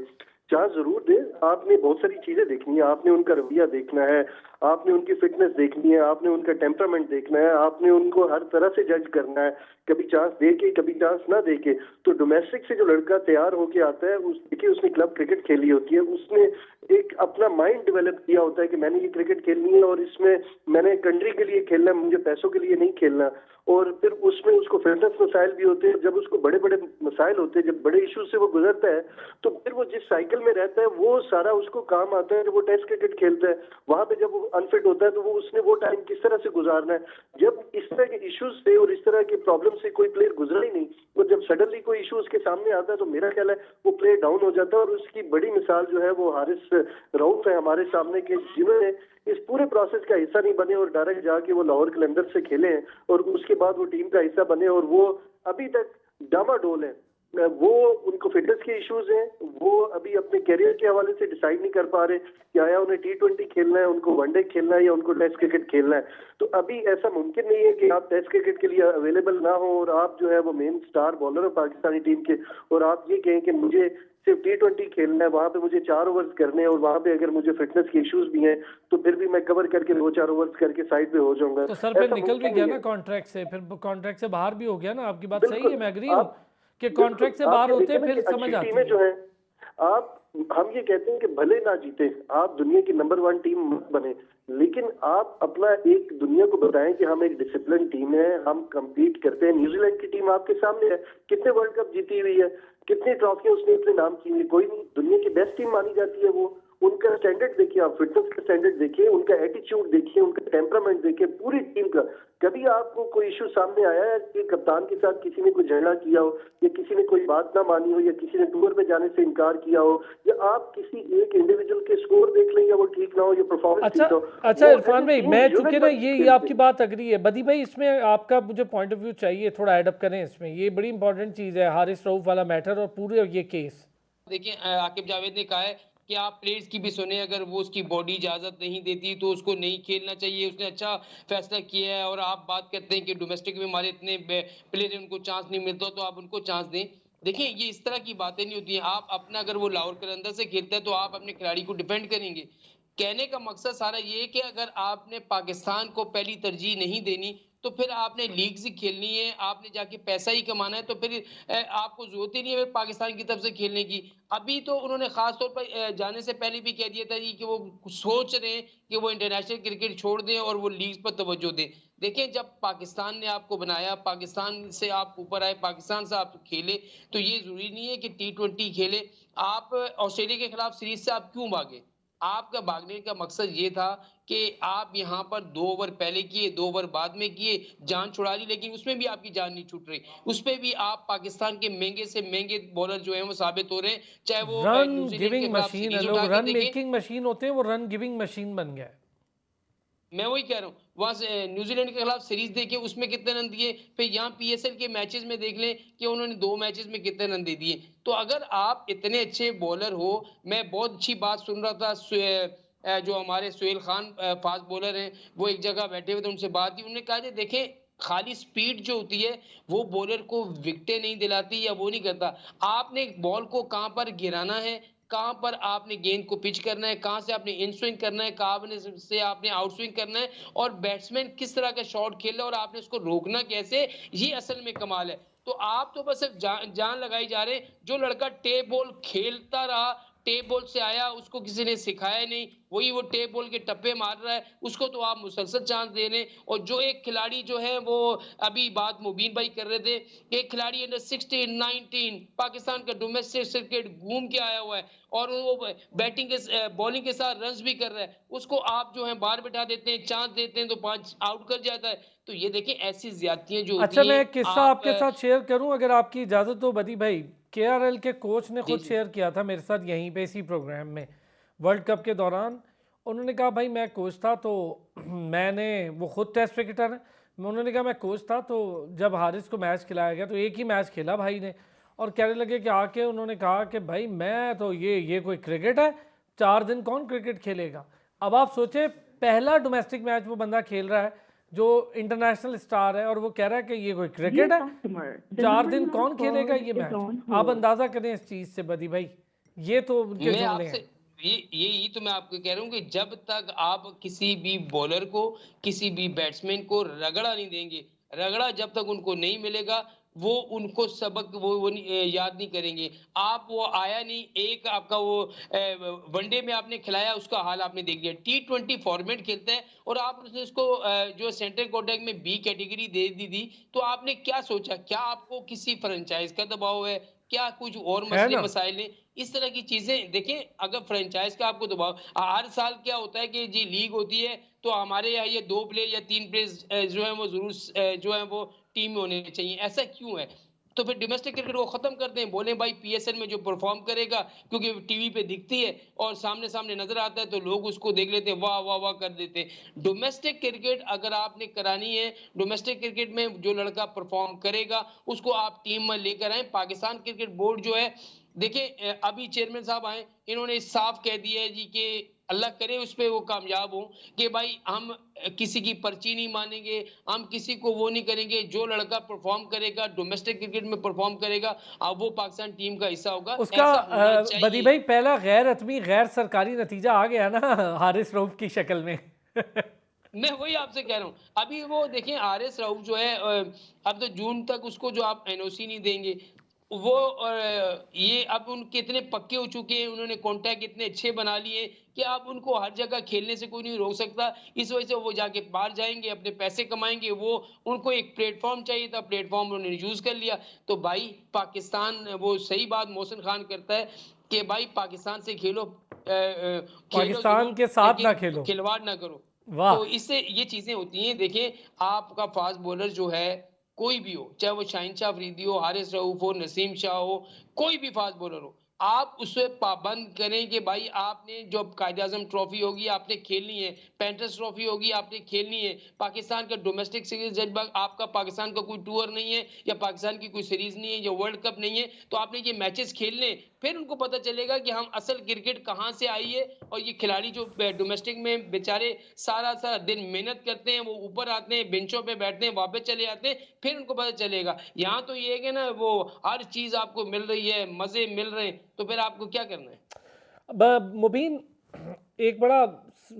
चांस जरूर दे। आपने बहुत सारी चीजें देखनी है, आपने उनका रवैया देखना है, आपने उनकी फिटनेस देखनी है, आपने उनका टेम्परामेंट देखना है, आपने उनको हर तरह से जज करना है, कभी चांस दे के कभी चांस ना दे के। तो डोमेस्टिक से जो लड़का तैयार होके आता है, देखिए उसने क्लब क्रिकेट खेली होती है, उसने एक अपना माइंड डेवलप किया होता है कि मैंने ये क्रिकेट खेलनी है और इसमें मैंने कंट्री के लिए खेलना है, मुझे पैसों के लिए नहीं खेलना। और फिर उसमें उसको फिटनेस मसाइल भी होते हैं, जब उसको बड़े बड़े मसाइल होते हैं, जब बड़े इश्यूज से वो गुजरता है, तो फिर वो जिस साइकिल में रहता है वो सारा उसको काम आता है जब वो टेस्ट क्रिकेट खेलता है। वहां पे जब वो अनफिट होता है तो वो उसने वो टाइम किस तरह से गुजारना है। जब इस तरह के इश्यूज से और इस तरह के प्रॉब्लम से कोई प्लेयर गुजरा ही नहीं, और जब सडनली कोई इशू उसके सामने आता है तो मेरा ख्याल है वो प्लेयर डाउन हो जाता है। और उसकी बड़ी मिसाल जो है वो हारिस रऊफ है हमारे सामने के, जिन्होंने इस पूरे प्रोसेस का हिस्सा नहीं बने और डायरेक्ट जाके वो लाहौर कलंदर से खेले हैं और उसके बाद वो टीम का हिस्सा बने और वो अभी तक डामाडोल है। वो उनको फिटनेस के इश्यूज हैं, वो अभी अपने करियर के हवाले से डिसाइड नहीं कर पा रहे कि आया उन्हें T20 खेलना है, उनको वनडे खेलना है या उनको टेस्ट क्रिकेट खेलना है। तो अभी ऐसा मुमकिन नहीं है कि आप टेस्ट क्रिकेट के लिए अवेलेबल ना हो और आप जो है वो मेन स्टार बॉलर हो पाकिस्तानी टीम के और आप ये कहें कि मुझे सिर्फ T20 खेलना है, वहां पे मुझे 4 ओवर्स करने हैं और वहां पे अगर मुझे फिटनेस के इश्यूज भी हैं तो फिर भी मैं कवर करके 2-4 ओवर्स करके साइड पे हो जाऊंगा। तो सर फिर ऐसा निकल भी मुमकिन गया नहीं ना है। कॉन्ट्रैक्ट से, फिर कॉन्ट्रैक्ट से बाहर भी हो गया ना। आपकी बात सही बिल्कुल। है, मैं एग्री हूँ आप कि बिल्कुल, कॉन्ट्रैक्ट से आप बाहर ये होते देखिए ना फिर कि समझ अच्छी आती टीमें है। जो है, आप हम ये कहते हैं कि भले ना जीते, आप दुनिया की नंबर 1 टीम मत बने, लेकिन आप अपना एक दुनिया को बताएं कि हम एक डिसिप्लिन टीम है, हम compete करते हैं। न्यूजीलैंड की टीम आपके सामने है, कितने वर्ल्ड कप जीती हुई है, कितनी ट्रॉफियां उसने अपने नाम की हुई, कोई नहीं, दुनिया की बेस्ट टीम मानी जाती है वो। उनका स्टैंडर्ड देखिए, आप फिटनेस का स्टैंडर्ड देखिए, उनका एटीट्यूड देखिए, उनका टेम्परामेंट देखिए, पूरी टीम का। कभी आपको कोई इशू सामने आया है कि कप्तान के साथ किसी ने कोई झगड़ा किया हो या किसी ने कोई बात ना मानी हो या किसी ने टूर पे जाने से इनकार किया हो या आप किसी एक इंडिविजुअल के स्कोर देख लें या वो ठीक ना हो या परफॉर्मेंस अच्छा ठीक ना हो, अच्छा वो इरफान ऐसी भाई, टीम मैं यूनिट चूंकि ना वाइज ये खेलते आपकी हैं। बात अग्री है। बदी भाई, इसमें आपका मुझे पॉइंट ऑफ व्यू चाहिए, थोड़ा एडअप करें इसमें। ये बड़ी इंपॉर्टेंट चीज़ है, हारिस रऊफ वाला मैटर और पूरे ये केस। देखिए आकिब जावेद ने कहा है कि आप प्लेयर्स की भी सुने, अगर वो उसकी बॉडी इजाजत नहीं देती तो उसको नहीं खेलना चाहिए, उसने अच्छा फैसला किया है। और आप बात करते हैं कि डोमेस्टिक में हमारे इतने प्लेयर हैं उनको चांस नहीं मिलता, तो आप उनको चांस दें। देखिए ये इस तरह की बातें नहीं होती हैं। आप अपना, अगर वो लाहौर कलंदर से खेलता है तो आप अपने खिलाड़ी को डिफेंड करेंगे। कहने का मकसद सारा ये है कि अगर आपने पाकिस्तान को पहली तरजीह नहीं देनी तो फिर आपने लीग से खेलनी है, आपने जाके पैसा ही कमाना है, तो फिर आपको जरूरत ही नहीं है पाकिस्तान की तरफ से खेलने की। अभी तो उन्होंने खास तौर पर जाने से पहले भी कह दिया था जी कि वो सोच रहे हैं कि वो इंटरनेशनल क्रिकेट छोड़ दें और वो लीग पर तवज्जो दें। देखें, जब पाकिस्तान ने आपको बनाया, पाकिस्तान से आप ऊपर आए, पाकिस्तान से आप खेले, तो ये जरूरी नहीं है कि T20 खेले। आप ऑस्ट्रेलिया के खिलाफ सीरीज से आप क्यों भागे? आपका भागने का मकसद ये था कि आप यहाँ पर 2 ओवर पहले किए, 2 ओवर बाद में किए, जान छुड़ा ली, लेकिन उसमें भी आपकी जान नहीं छूट रही। उसपे भी आप पाकिस्तान के महंगे से महंगे बॉलर जो हैं वो साबित हो रहे हैं, चाहे वो रन न्यूजीलैंड के गिविंग खिलाफ मशीन है, सीरीज लोग उठा के रन देखें। मेकिंग मशीन होते हैं, वो रन गिविंग मशीन बन गया है। मैं वही कह रहा हूँ, वहां से न्यूजीलैंड के खिलाफ सीरीज देखिए, उसमें कितने रन दिए, फिर यहाँ PSL के मैचेस में देख लें कि उन्होंने 2 मैचेस में कितने रन दे दिए। तो अगर आप इतने अच्छे बॉलर हो, मैं बहुत अच्छी बात सुन रहा था, जो हमारे सुहेल खान फास्ट बॉलर हैं, वो एक जगह बैठे हुए थे, उनसे बात की, उन्होंने कहा कि देखें, खाली स्पीड जो होती है वो बॉलर को विकेटें नहीं दिलाती या वो नहीं करता। आपने बॉल को कहाँ पर गिराना है, कहाँ पर आपने गेंद को पिच करना है, कहाँ से आपने इन स्विंग करना है, कहाँ से आपने आउट स्विंग करना है, और बैट्समैन किस तरह का शॉट खेल रहा है और आपने उसको रोकना कैसे, ये असल में कमाल है। तो आप तो बस सिर्फ जान लगाई जा रहे हैं। जो लड़का टेप बॉल खेलता रहा, टेप बॉल से आया, उसको किसी ने सिखाया नहीं, वही वो टेप बॉल के टप्पे मार रहा है, उसको तो आप मुसलसल चांस दे रहे हैं। और जो एक खिलाड़ी जो है वो अभी बात मुबीन भाई कर रहे थे, एक खिलाड़ी अंडर 16, 19 पाकिस्तान का डोमेस्टिक क्रिकेट घूम के आया हुआ है और वो बैटिंग के बॉलिंग के साथ रन्स भी कर रहा है, उसको आप जो है बाहर बिठा देते हैं, चांस देते हैं तो 5 आउट कर जाता है। तो ये देखिए ऐसी ज्यादतियां जो अच्छा, होती मैं हैं एक किस्सा आप आपके साथ शेयर करूं अगर आपकी इजाज़त हो बदी भाई। केआरएल के कोच ने जी खुद जी शेयर किया था मेरे साथ यहीं पे इसी प्रोग्राम में, वर्ल्ड कप के दौरान। उन्होंने कहा भाई मैं कोच था तो मैंने, वो खुद टेस्ट क्रिकेटर है, उन्होंने कहा मैं कोच था तो जब हारिस को मैच खिलाया गया तो एक ही मैच खेला भाई ने, और कहने लगे कि आके उन्होंने कहा कि भाई मैं तो ये कोई क्रिकेट है, 4 दिन कौन क्रिकेट खेलेगा। अब आप सोचे पहला डोमेस्टिक मैच वो बंदा खेल रहा है जो इंटरनेशनल स्टार है और वो कह रहा है कि ये कोई क्रिकेट है, 4 दिन कौन खेलेगा ये मैच। आप अंदाजा करें इस चीज से बदी भाई, ये तो उनके मैं जुमले आपसे हैं। यही तो मैं आपको कह रहा हूँ कि जब तक आप किसी भी बॉलर को, किसी भी बैट्समैन को रगड़ा नहीं देंगे, रगड़ा जब तक उनको नहीं मिलेगा, वो उनको सबक वो याद नहीं करेंगे। आप वो आया नहीं, एक आपका वो वनडे में आपने खिलाया, उसका हाल आपने देख लिया। T20 फॉर्मेट खेलता है और आप उसने उसको जो सेंट्रल कॉन्ट्रैक्ट में बी कैटेगरी दे दी थी, तो आपने क्या सोचा? क्या आपको किसी फ्रेंचाइज का दबाव है? क्या कुछ और है मसले ना। मसाइल हैं? इस तरह की चीजें देखिए, अगर फ्रेंचाइज का आपको दबाव, हर साल क्या होता है कि जी लीग होती है तो हमारे यहाँ ये 2 प्लेयर या 3 प्लेयर जो है वो जरूर जो है वो टीम में होने चाहिए। ऐसा क्यों है? तो फिर डोमेस्टिक क्रिकेट को खत्म कर दें, बोले भाई पीएसएल में जो परफॉर्म करेगा, क्योंकि टीवी पे दिखती है और सामने सामने नजर आता है तो लोग उसको देख लेते हैं, वाह वाह वाह कर देते हैं। डोमेस्टिक क्रिकेट अगर आपने करानी है, डोमेस्टिक क्रिकेट में जो लड़का परफॉर्म करेगा उसको आप टीम में लेकर आए। पाकिस्तान क्रिकेट बोर्ड जो है, देखिए अभी चेयरमैन साहब आए, इन्होंने साफ कह दिया है जी कि अल्लाह करे उस पे वो कामयाब हो कि भाई हम किसी की पर्ची नहीं मानेंगे, हम किसी को वो नहीं करेंगे। जो लड़का परफॉर्म करेगा, डोमेस्टिक क्रिकेट में परफॉर्म करेगा, अब वो पाकिस्तान टीम का हिस्सा होगा, उसका ऐसा होना बदी चाहिए। भाई पहला गैर हतमी गैर सरकारी नतीजा आ गया ना हारिस रऊफ की शक्ल में। मैं वही आपसे कह रहा हूँ, अभी वो देखिए आरएस राउफ जो है अब तो जून तक उसको जो आप एनओसी नहीं देंगे, वो ये अब उनके इतने पक्के हो चुके हैं, उन्होंने कॉन्टैक्ट इतने अच्छे बना लिए कि अब उनको हर जगह खेलने से कोई नहीं रोक सकता। इस वजह से वो जाके बाहर जाएंगे, अपने पैसे कमाएंगे, वो उनको एक प्लेटफॉर्म चाहिए था, प्लेटफॉर्म उन्होंने यूज कर लिया। तो भाई पाकिस्तान, वो सही बात मोहसिन खान करता है कि भाई पाकिस्तान से खेलो, खेलो पाकिस्तान जरूर के साथ ना लेकिन खेलो। खिलवाड़ ना करो। वाह। तो इससे ये चीजें होती हैं। देखिए आपका फास्ट बॉलर जो है, कोई भी हो, चाहे वो शाहीन शाह अफरीदी हो, हारिस रऊफ हो, नसीम शाह हो, कोई भी फास्ट बॉलर हो, आप उसे पाबंद करें कि भाई आपने जो कायदे आजम ट्रॉफी होगी आपने खेलनी है, पेंटस ट्रॉफी होगी आपने खेलनी है। पाकिस्तान का डोमेस्टिक सीरीज जज, आपका पाकिस्तान का कोई टूर नहीं है या पाकिस्तान की कोई सीरीज नहीं है या वर्ल्ड कप नहीं है, तो आपने ये मैचेस खेलने, फिर उनको पता चलेगा कि हम असल क्रिकेट कहाँ से आई है। और ये खिलाड़ी जो डोमेस्टिक में बेचारे सारा सारा दिन मेहनत करते हैं, वो ऊपर आते हैं, बेंचों पे बैठते हैं, वापस चले जाते हैं, फिर उनको पता चलेगा। यहाँ तो ये है कि ना वो हर चीज आपको मिल रही है, मजे मिल रहे हैं, तो फिर आपको क्या करना है? मुबीन, एक बड़ा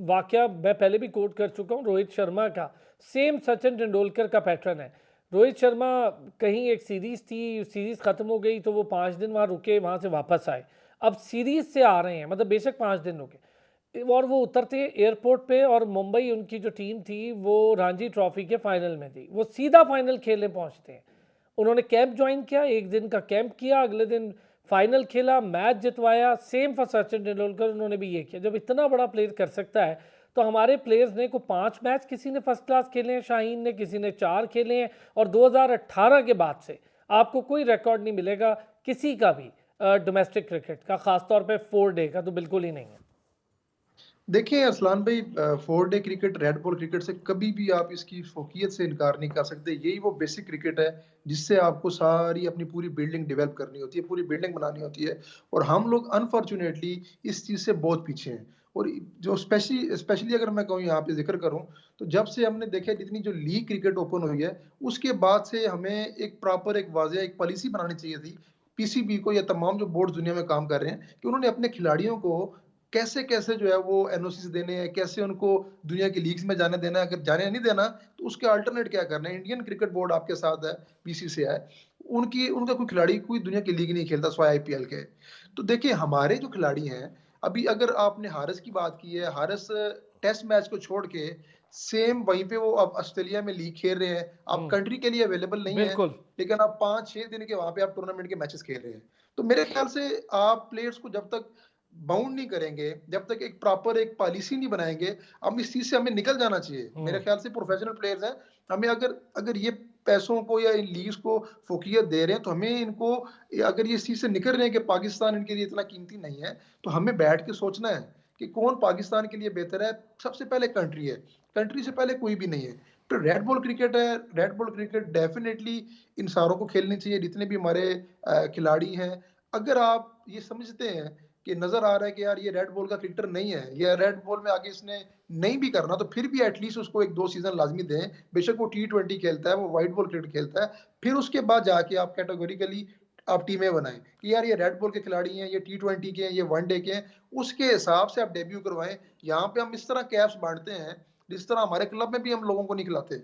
वाकया मैं पहले भी कोट कर चुका हूँ रोहित शर्मा का, सेम सचिन तेंदुलकर का पैटर्न है। रोहित शर्मा कहीं एक सीरीज़ थी, सीरीज़ ख़त्म हो गई तो वो 5 दिन वहाँ रुके, वहाँ से वापस आए। अब सीरीज़ से आ रहे हैं, मतलब बेशक 5 दिन रुके, और वो उतरते एयरपोर्ट पे और मुंबई उनकी जो टीम थी वो रणजी ट्रॉफी के फाइनल में थी, वो सीधा फाइनल खेलने पहुँचते हैं। उन्होंने कैंप ज्वाइन किया, 1 दिन का कैंप किया, अगले दिन फाइनल खेला, मैच जितवाया। सेम फॉर सचिन तेंदुलकर, उन्होंने भी ये किया। जब इतना बड़ा प्लेयर कर सकता है तो हमारे प्लेयर्स ने को 5 मैच किसी ने फर्स्ट क्लास खेले हैं, शाहीन ने, किसी ने 4 खेले हैं, और 2018 के बाद से आपको कोई रिकॉर्ड नहीं मिलेगा किसी का भी डोमेस्टिक क्रिकेट का, खासतौर पे 4 डे का तो बिल्कुल ही नहीं है। देखिए अरसलान भाई, 4 day cricket red ball cricket से कभी भी आप इसकी फोकियत से इनकार नहीं कर सकते। यही वो बेसिक क्रिकेट है जिससे आपको सारी अपनी पूरी बिल्डिंग डेवलप करनी होती है, पूरी बिल्डिंग बनानी होती है। और हम लोग अनफॉर्चुनेटली इस चीज़ से बहुत पीछे हैं। और जो स्पेशली अगर मैं कहूँ यहाँ पे जिक्र करूँ, तो जब से हमने देखा जितनी जो लीग क्रिकेट ओपन हुई है, उसके बाद से हमें एक प्रॉपर एक वाज़ेह एक पॉलिसी बनानी चाहिए थी पीसीबी को या तमाम जो बोर्ड दुनिया में काम कर रहे हैं, कि उन्होंने अपने खिलाड़ियों को कैसे-कैसे जो है वो एनओसीज़ देने हैं, कैसे उनको दुनिया की लीग्स में जाने देना है, अगर जाने नहीं देना तो उसके अल्टरनेट क्या करना है। इंडियन क्रिकेट बोर्ड आपके साथ है, बीसीसीआई, उनकी उनका कोई खिलाड़ी कोई दुनिया की लीग नहीं खेलता सिवाय आईपीएल के। तो देखिए हमारे जो खिलाड़ी हैं, अभी अगर आपने हारिस की बात की है, हारिस टेस्ट मैच को छोड़ के सेम वहीं पे वो अब ऑस्ट्रेलिया में लीग खेल रहे हैं। आप हम्म, कंट्री के लिए अवेलेबल नहीं है, बिल्कुल। लेकिन आप 5-6 दिन के वहाँ पे आप टूर्नामेंट के मैचेस खेल रहे हैं। तो मेरे ख्याल से आप प्लेयर्स को जब तक बाउंड नहीं करेंगे, जब तक एक प्रॉपर एक पॉलिसी नहीं बनाएँगे, हम इस चीज़ से हमें निकल जाना चाहिए। मेरे हम्म। ख्याल से प्रोफेशनल प्लेयर्स हैं, हमें अगर अगर ये पैसों को या इन लीग्स को फ़ोकियत दे रहे हैं, तो हमें इनको अगर ये इस चीज़ से निकल रहे हैं कि पाकिस्तान इनके लिए इतना कीमती नहीं है, तो हमें बैठ के सोचना है कि कौन पाकिस्तान के लिए बेहतर है। सबसे पहले कंट्री है, कंट्री से पहले कोई भी नहीं है। तो रेड बॉल क्रिकेट है, रेड बॉल क्रिकेट डेफ़िनेटली इन सारों को खेलनी चाहिए जितने भी हमारे खिलाड़ी हैं। अगर आप ये समझते हैं कि नज़र आ रहा है कि यार ये रेड बॉल का क्रिकेटर नहीं है, या रेड बॉल में आगे इसने नहीं भी करना, तो फिर भी एटलीस्ट उसको 1-2 सीज़न लाज़मी दें। बेशक वो टी20 खेलता है, वो व्हाइट बॉल क्रिकेट खेलता है, फिर उसके बाद जाके आप कैटेगोरिकली आप टीमें बनाएँ कि यार ये रेड बॉल के खिलाड़ी हैं, ये टी20 के हैं, ये वनडे के हैं, उसके हिसाब से आप डेब्यू करवाएँ। यहाँ पे हम इस तरह कैप्स बाँटते हैं, जिस तरह हमारे क्लब में भी हम लोगों को नहीं खिलाते।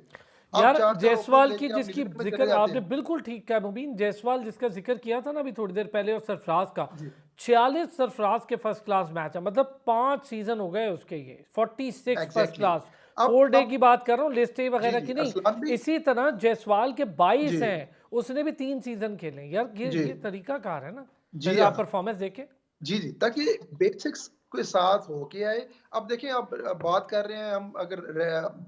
आप यार 4-4 ओपनर जायसवाल की लेके आप जिसकी न्यूज़ीलैंड में चले जिक्र जाते आपने हैं। बिल्कुल ठीक कहा मुबीन, जायसवाल जिसका जिक्र किया था ना अभी थोड़ी देर पहले, और सरफराज का जी। 46 सरफराज के फर्स्ट क्लास मैच है, मतलब 5 सीजन हो गए उसके, ये 46 फर्स्ट एग्ज़ैक्टली। क्लास। 4 डे अब की बात कर रहा हूँ, लिस्ट ए जी, वगैरह जी, की नहीं। अरसलान भी इसी तरह जायसवाल के 22 जी, हैं, उसने भी 3 सीजन खेले। यार जी, ये तरीका कार है ना, जी जैसे आप हाँ। परफॉर्मेंस देखें। जी, जी, ताकि बेसिक्स के साथ हो के आए। अब देखिए अब बात कर रहे हैं हम, अगर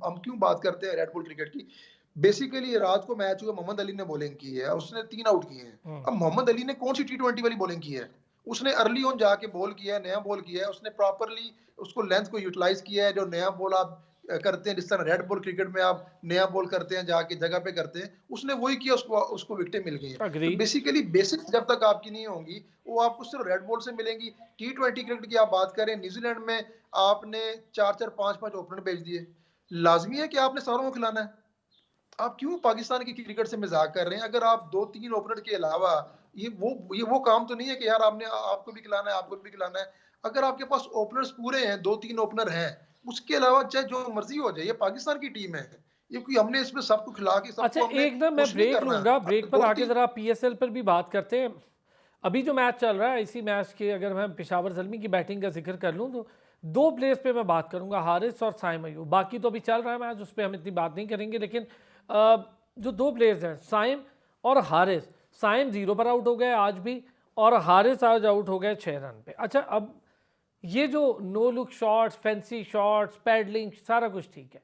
हम क्यों बात करते हैं रेड बुल क्रिकेट की? बेसिकली रात को मैच हुआ, मोहम्मद अली ने बॉलिंग की है, उसने 3 आउट किए हैं। हम्म। अब मोहम्मद अली ने कौन-सी टी20 वाली बॉलिंग की है? उसने अर्ली ऑन जाके बॉल किया है, नया बॉल किया है, उसने प्रॉपर्ली उसको लेंथ को यूटिलाइज़ किया है। जो नया बॉल आप करते हैं, जिस तरह रेड बॉल क्रिकेट में आप नया बॉल करते हैं, जाके जगह पे करते हैं, उसने वही किया, उसको उसको विकेटें मिल गई हैं। तो अग्रीड। बेसिकली बेसिक्स जब तक आपकी नहीं होंगी, वो आपको सिर्फ रेड बॉल से मिलेंगी। टी20 क्रिकेट की आप बात करें, न्यूजीलैंड में आपने 4-4 5-5 ओपनर भेज दिए। लाज़मी है कि आपने सारों को खिलाना है। आप क्यों पाकिस्तान की क्रिकेट से मज़ाक कर रहे हैं? अगर आप 2-3 ओपनर के अलावा ये वो काम तो नहीं है कि यार आपने आपको भी खिलाना है, आपको भी खिलाना है। अगर आपके पास ओपनर्स पूरे हैं, 2-3 ओपनर हैं, उसके अलावा चाहे जो मर्ज़ी हो जाए, ये पाकिस्तान की टीम है। ये कोई हमने इसमें सबको खिला के अच्छा सबको हमने एक ना मैं खुश नहीं ब्रेक करना। लूंगा, अगर ब्रेक पर आके 2-3 जरा पीएसएल पर भी बात करते हैं। अभी जो मैच चल रहा है, इसी मैच के अगर मैं पेशावर ज़ल्मी की बैटिंग का जिक्र कर लूं तो 2 प्लेयर्स पे मैं बात करूंगा, हारिस और साइम अयूब। बाकी तो अभी चल रहा है मैच, उस पर हम इतनी बात नहीं करेंगे, लेकिन जो 2 प्लेयर्स हैं साइम और हारिस, साइम 0 पर आउट हो गए आज भी, और हारिस आज आउट हो गए 6 रन पे। अच्छा अब ये जो no look shots, fancy shots, paddling, सारा कुछ ठीक है,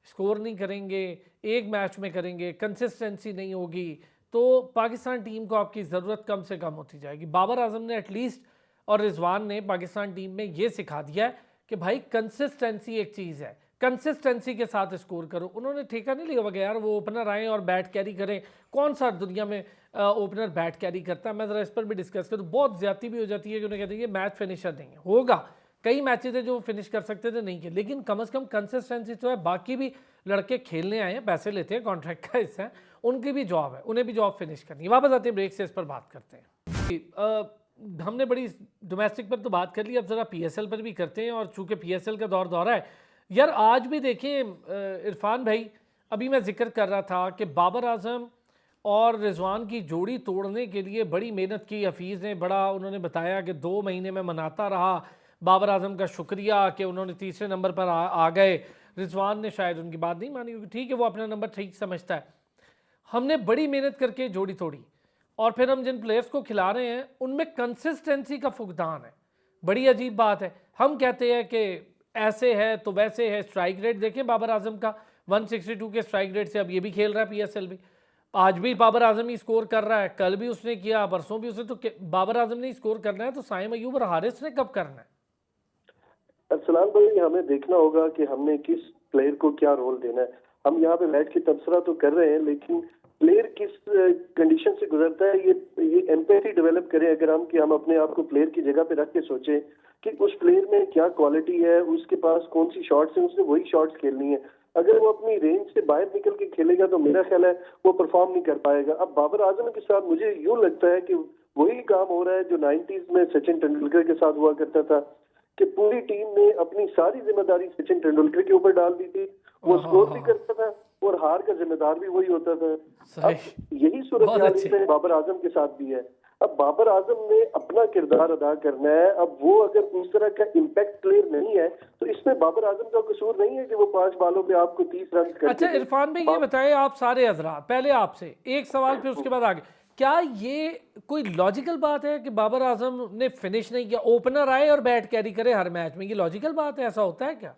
स्कोर नहीं करेंगे, एक मैच में करेंगे, कंसिस्टेंसी नहीं होगी, तो पाकिस्तान टीम को आपकी ज़रूरत कम से कम होती जाएगी। बाबर आजम ने एटलीस्ट, और रिजवान ने पाकिस्तान टीम में ये सिखा दिया है कि भाई कंसिस्टेंसी एक चीज़ है, कंसिस्टेंसी के साथ स्कोर करो। उन्होंने ठेका नहीं लिया होगा यार वो ओपनर आए और बैट कैरी करें। कौन सा दुनिया में ओपनर बैट कैरी करता है? मैं ज़रा इस पर भी डिस्कस करूँ। बहुत ज़्यादती भी हो जाती है कि उन्हें कहते हैं ये मैच फिनिशर नहीं है। होगा, कई मैचेज है जो फिनिश कर सकते थे, नहीं किए, लेकिन कम से कम कंसिस्टेंसी तो है। बाकी भी लड़के खेलने आए हैं, पैसे लेते हैं, कॉन्ट्रैक्ट का हिस्सा है, उनकी भी जॉब है, उन्हें भी जॉब फिनिश करनी है। वापस आते हैं ब्रेक से, इस पर बात करते हैं। हमने बड़ी डोमेस्टिक पर तो बात कर ली, अब ज़रा पीएसएल पर भी करते हैं, और चूंकि पीएसएल का दौर दौरा है यार, आज भी देखें इरफान भाई, अभी मैं जिक्र कर रहा था कि बाबर आजम और रिजवान की जोड़ी तोड़ने के लिए बड़ी मेहनत की हफीज़ ने। बड़ा उन्होंने बताया कि 2 महीने में मनाता रहा, बाबर आजम का शुक्रिया कि उन्होंने तीसरे नंबर पर आ गए। रिजवान ने शायद उनकी बात नहीं मानी, क्योंकि ठीक है वो अपना नंबर ठीक समझता है। हमने बड़ी मेहनत करके जोड़ी तोड़ी, और फिर हम जिन प्लेयर्स को खिला रहे हैं उनमें कंसिस्टेंसी का फुकदान है। बड़ी अजीब बात है। हम कहते हैं कि ऐसे है तो वैसे है। स्ट्राइक रेट देखें बाबर आजम का, 162 के स्ट्राइक रेट से अब ये भी खेल रहा है पीएसएल भी। आज भी बाबर आजम ही स्कोर कर रहा है, कल भी उसने किया, परसों भी उसने। तो बाबर आजम ने स्कोर करना है, तो साइम अयूब और हारिस ने कब करना है? अरसलान भाई, हमें देखना होगा कि हमने किस प्लेयर को क्या रोल देना है। हम यहाँ पे बैठ के तबसरा तो कर रहे हैं, लेकिन प्लेयर किस कंडीशन से गुजरता है, ये एम्पैथी डेवलप करें अगर हम, कि हम अपने आप को प्लेयर की जगह पे रख के सोचें कि उस प्लेयर में क्या क्वालिटी है, उसके पास कौन सी शॉट्स है, उसने वही शॉट्स खेलनी है। अगर वो अपनी रेंज से बाहर निकल के खेलेगा तो मेरा ख्याल है वो परफॉर्म नहीं कर पाएगा। अब बाबर आजम के साथ मुझे यूं लगता है कि वही काम हो रहा है जो 90s में सचिन तेंदुलकर के साथ हुआ करता था, कि पूरी टीम ने अपनी सारी जिम्मेदारी सचिन तेंदुलकर के ऊपर डाल दी थी। वो स्कोर भी करता था, और हार का जिम्मेदार भी वही होता था। सही। अब यही सूरत बहुत हाल अच्छी। इसमें बाबर आजम के साथ भी है। अब बाबर आजम ने अपना किरदार अदा करना है। अब वो अगर उस तरह का इम्पैक्ट प्लेयर नहीं है तो इसमें बाबर आजम का कसूर नहीं है कि वो 5 बालों पे आपको 30 रन अच्छा करके दे। इरफान भाई, ये बताएं आप सारे हजरात, पहले आपसे एक सवाल फिर उसके बाद आगे, क्या ये कोई लॉजिकल बात है कि बाबर आजम ने फिनिश नहीं किया, ओपनर आए और बैट कैरी करे हर मैच में? ये लॉजिकल बात है? ऐसा होता है क्या?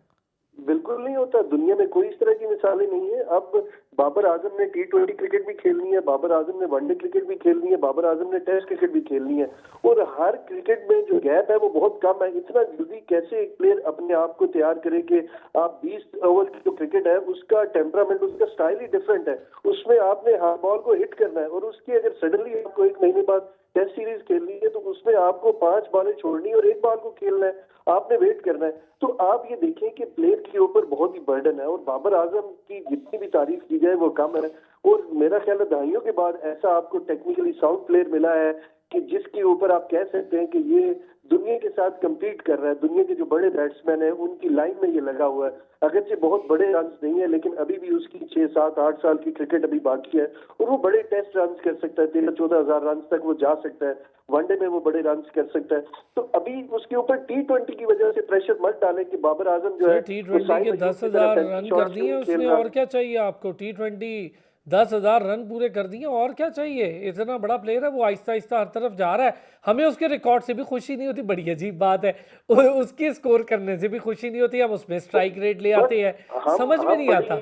बिल्कुल नहीं होता। दुनिया में कोई इस तरह की मिसालें नहीं है। अब बाबर आजम ने T20 क्रिकेट भी खेलनी है, बाबर आजम ने वनडे क्रिकेट भी खेलनी है, बाबर आजम ने टेस्ट क्रिकेट भी खेलनी है, और हर क्रिकेट में जो गैप है वो बहुत कम है। इतना जल्दी कैसे एक प्लेयर अपने आप को तैयार करे कि आप 20 ओवर की जो क्रिकेट है उसका टेम्परामेंट, उसका स्टाइल ही डिफरेंट है। उसमें आपने हर बॉल को हिट करना है, और उसकी अगर सडनली आपको 1 महीने बाद टेस्ट सीरीज खेलनी है तो उसमें आपको 5 बॉलें छोड़नी है और 1 बॉल को खेलना है, आपने वेट करना है। तो आप ये देखें कि प्लेयर के ऊपर बहुत ही बर्डन है, और बाबर आजम की जितनी भी तारीफ की जाए वो कम है। और मेरा ख्याल है दहाइयों के बाद ऐसा आपको टेक्निकली साउंड प्लेयर मिला है कि जिसके ऊपर आप कह सकते हैं कि ये दुनिया के साथ compete कर रहा है। दुनिया के जो बड़े बैट्समैन हैं उनकी लाइन में ये लगा हुआ है। अगरचे बहुत बड़े रन नहीं है, लेकिन अभी भी उसकी 6, 7, 8 साल की क्रिकेट अभी बाकी है, और वो बड़े टेस्ट रन कर सकता है। 13-14 हजार रन तक वो जा सकता है, वनडे में वो बड़े रन कर सकता है। तो अभी उसके ऊपर T20 की वजह से प्रेशर मत डालें कि बाबर आजम जो है T20 के 10,000 रन कर दिए उसने, और क्या चाहिए आपको? T20 10,000 रन पूरे कर दिए, और क्या चाहिए? इतना बड़ा प्लेयर है वो, आहिस्ता आहिस्ता हर तरफ जा रहा है। हमें उसके रिकॉर्ड से भी खुशी नहीं होती, बड़ी अजीब बात है। उसके स्कोर करने से भी खुशी नहीं होती, हम उसमें स्ट्राइक रेट ले आते हैं, समझ में नहीं आता।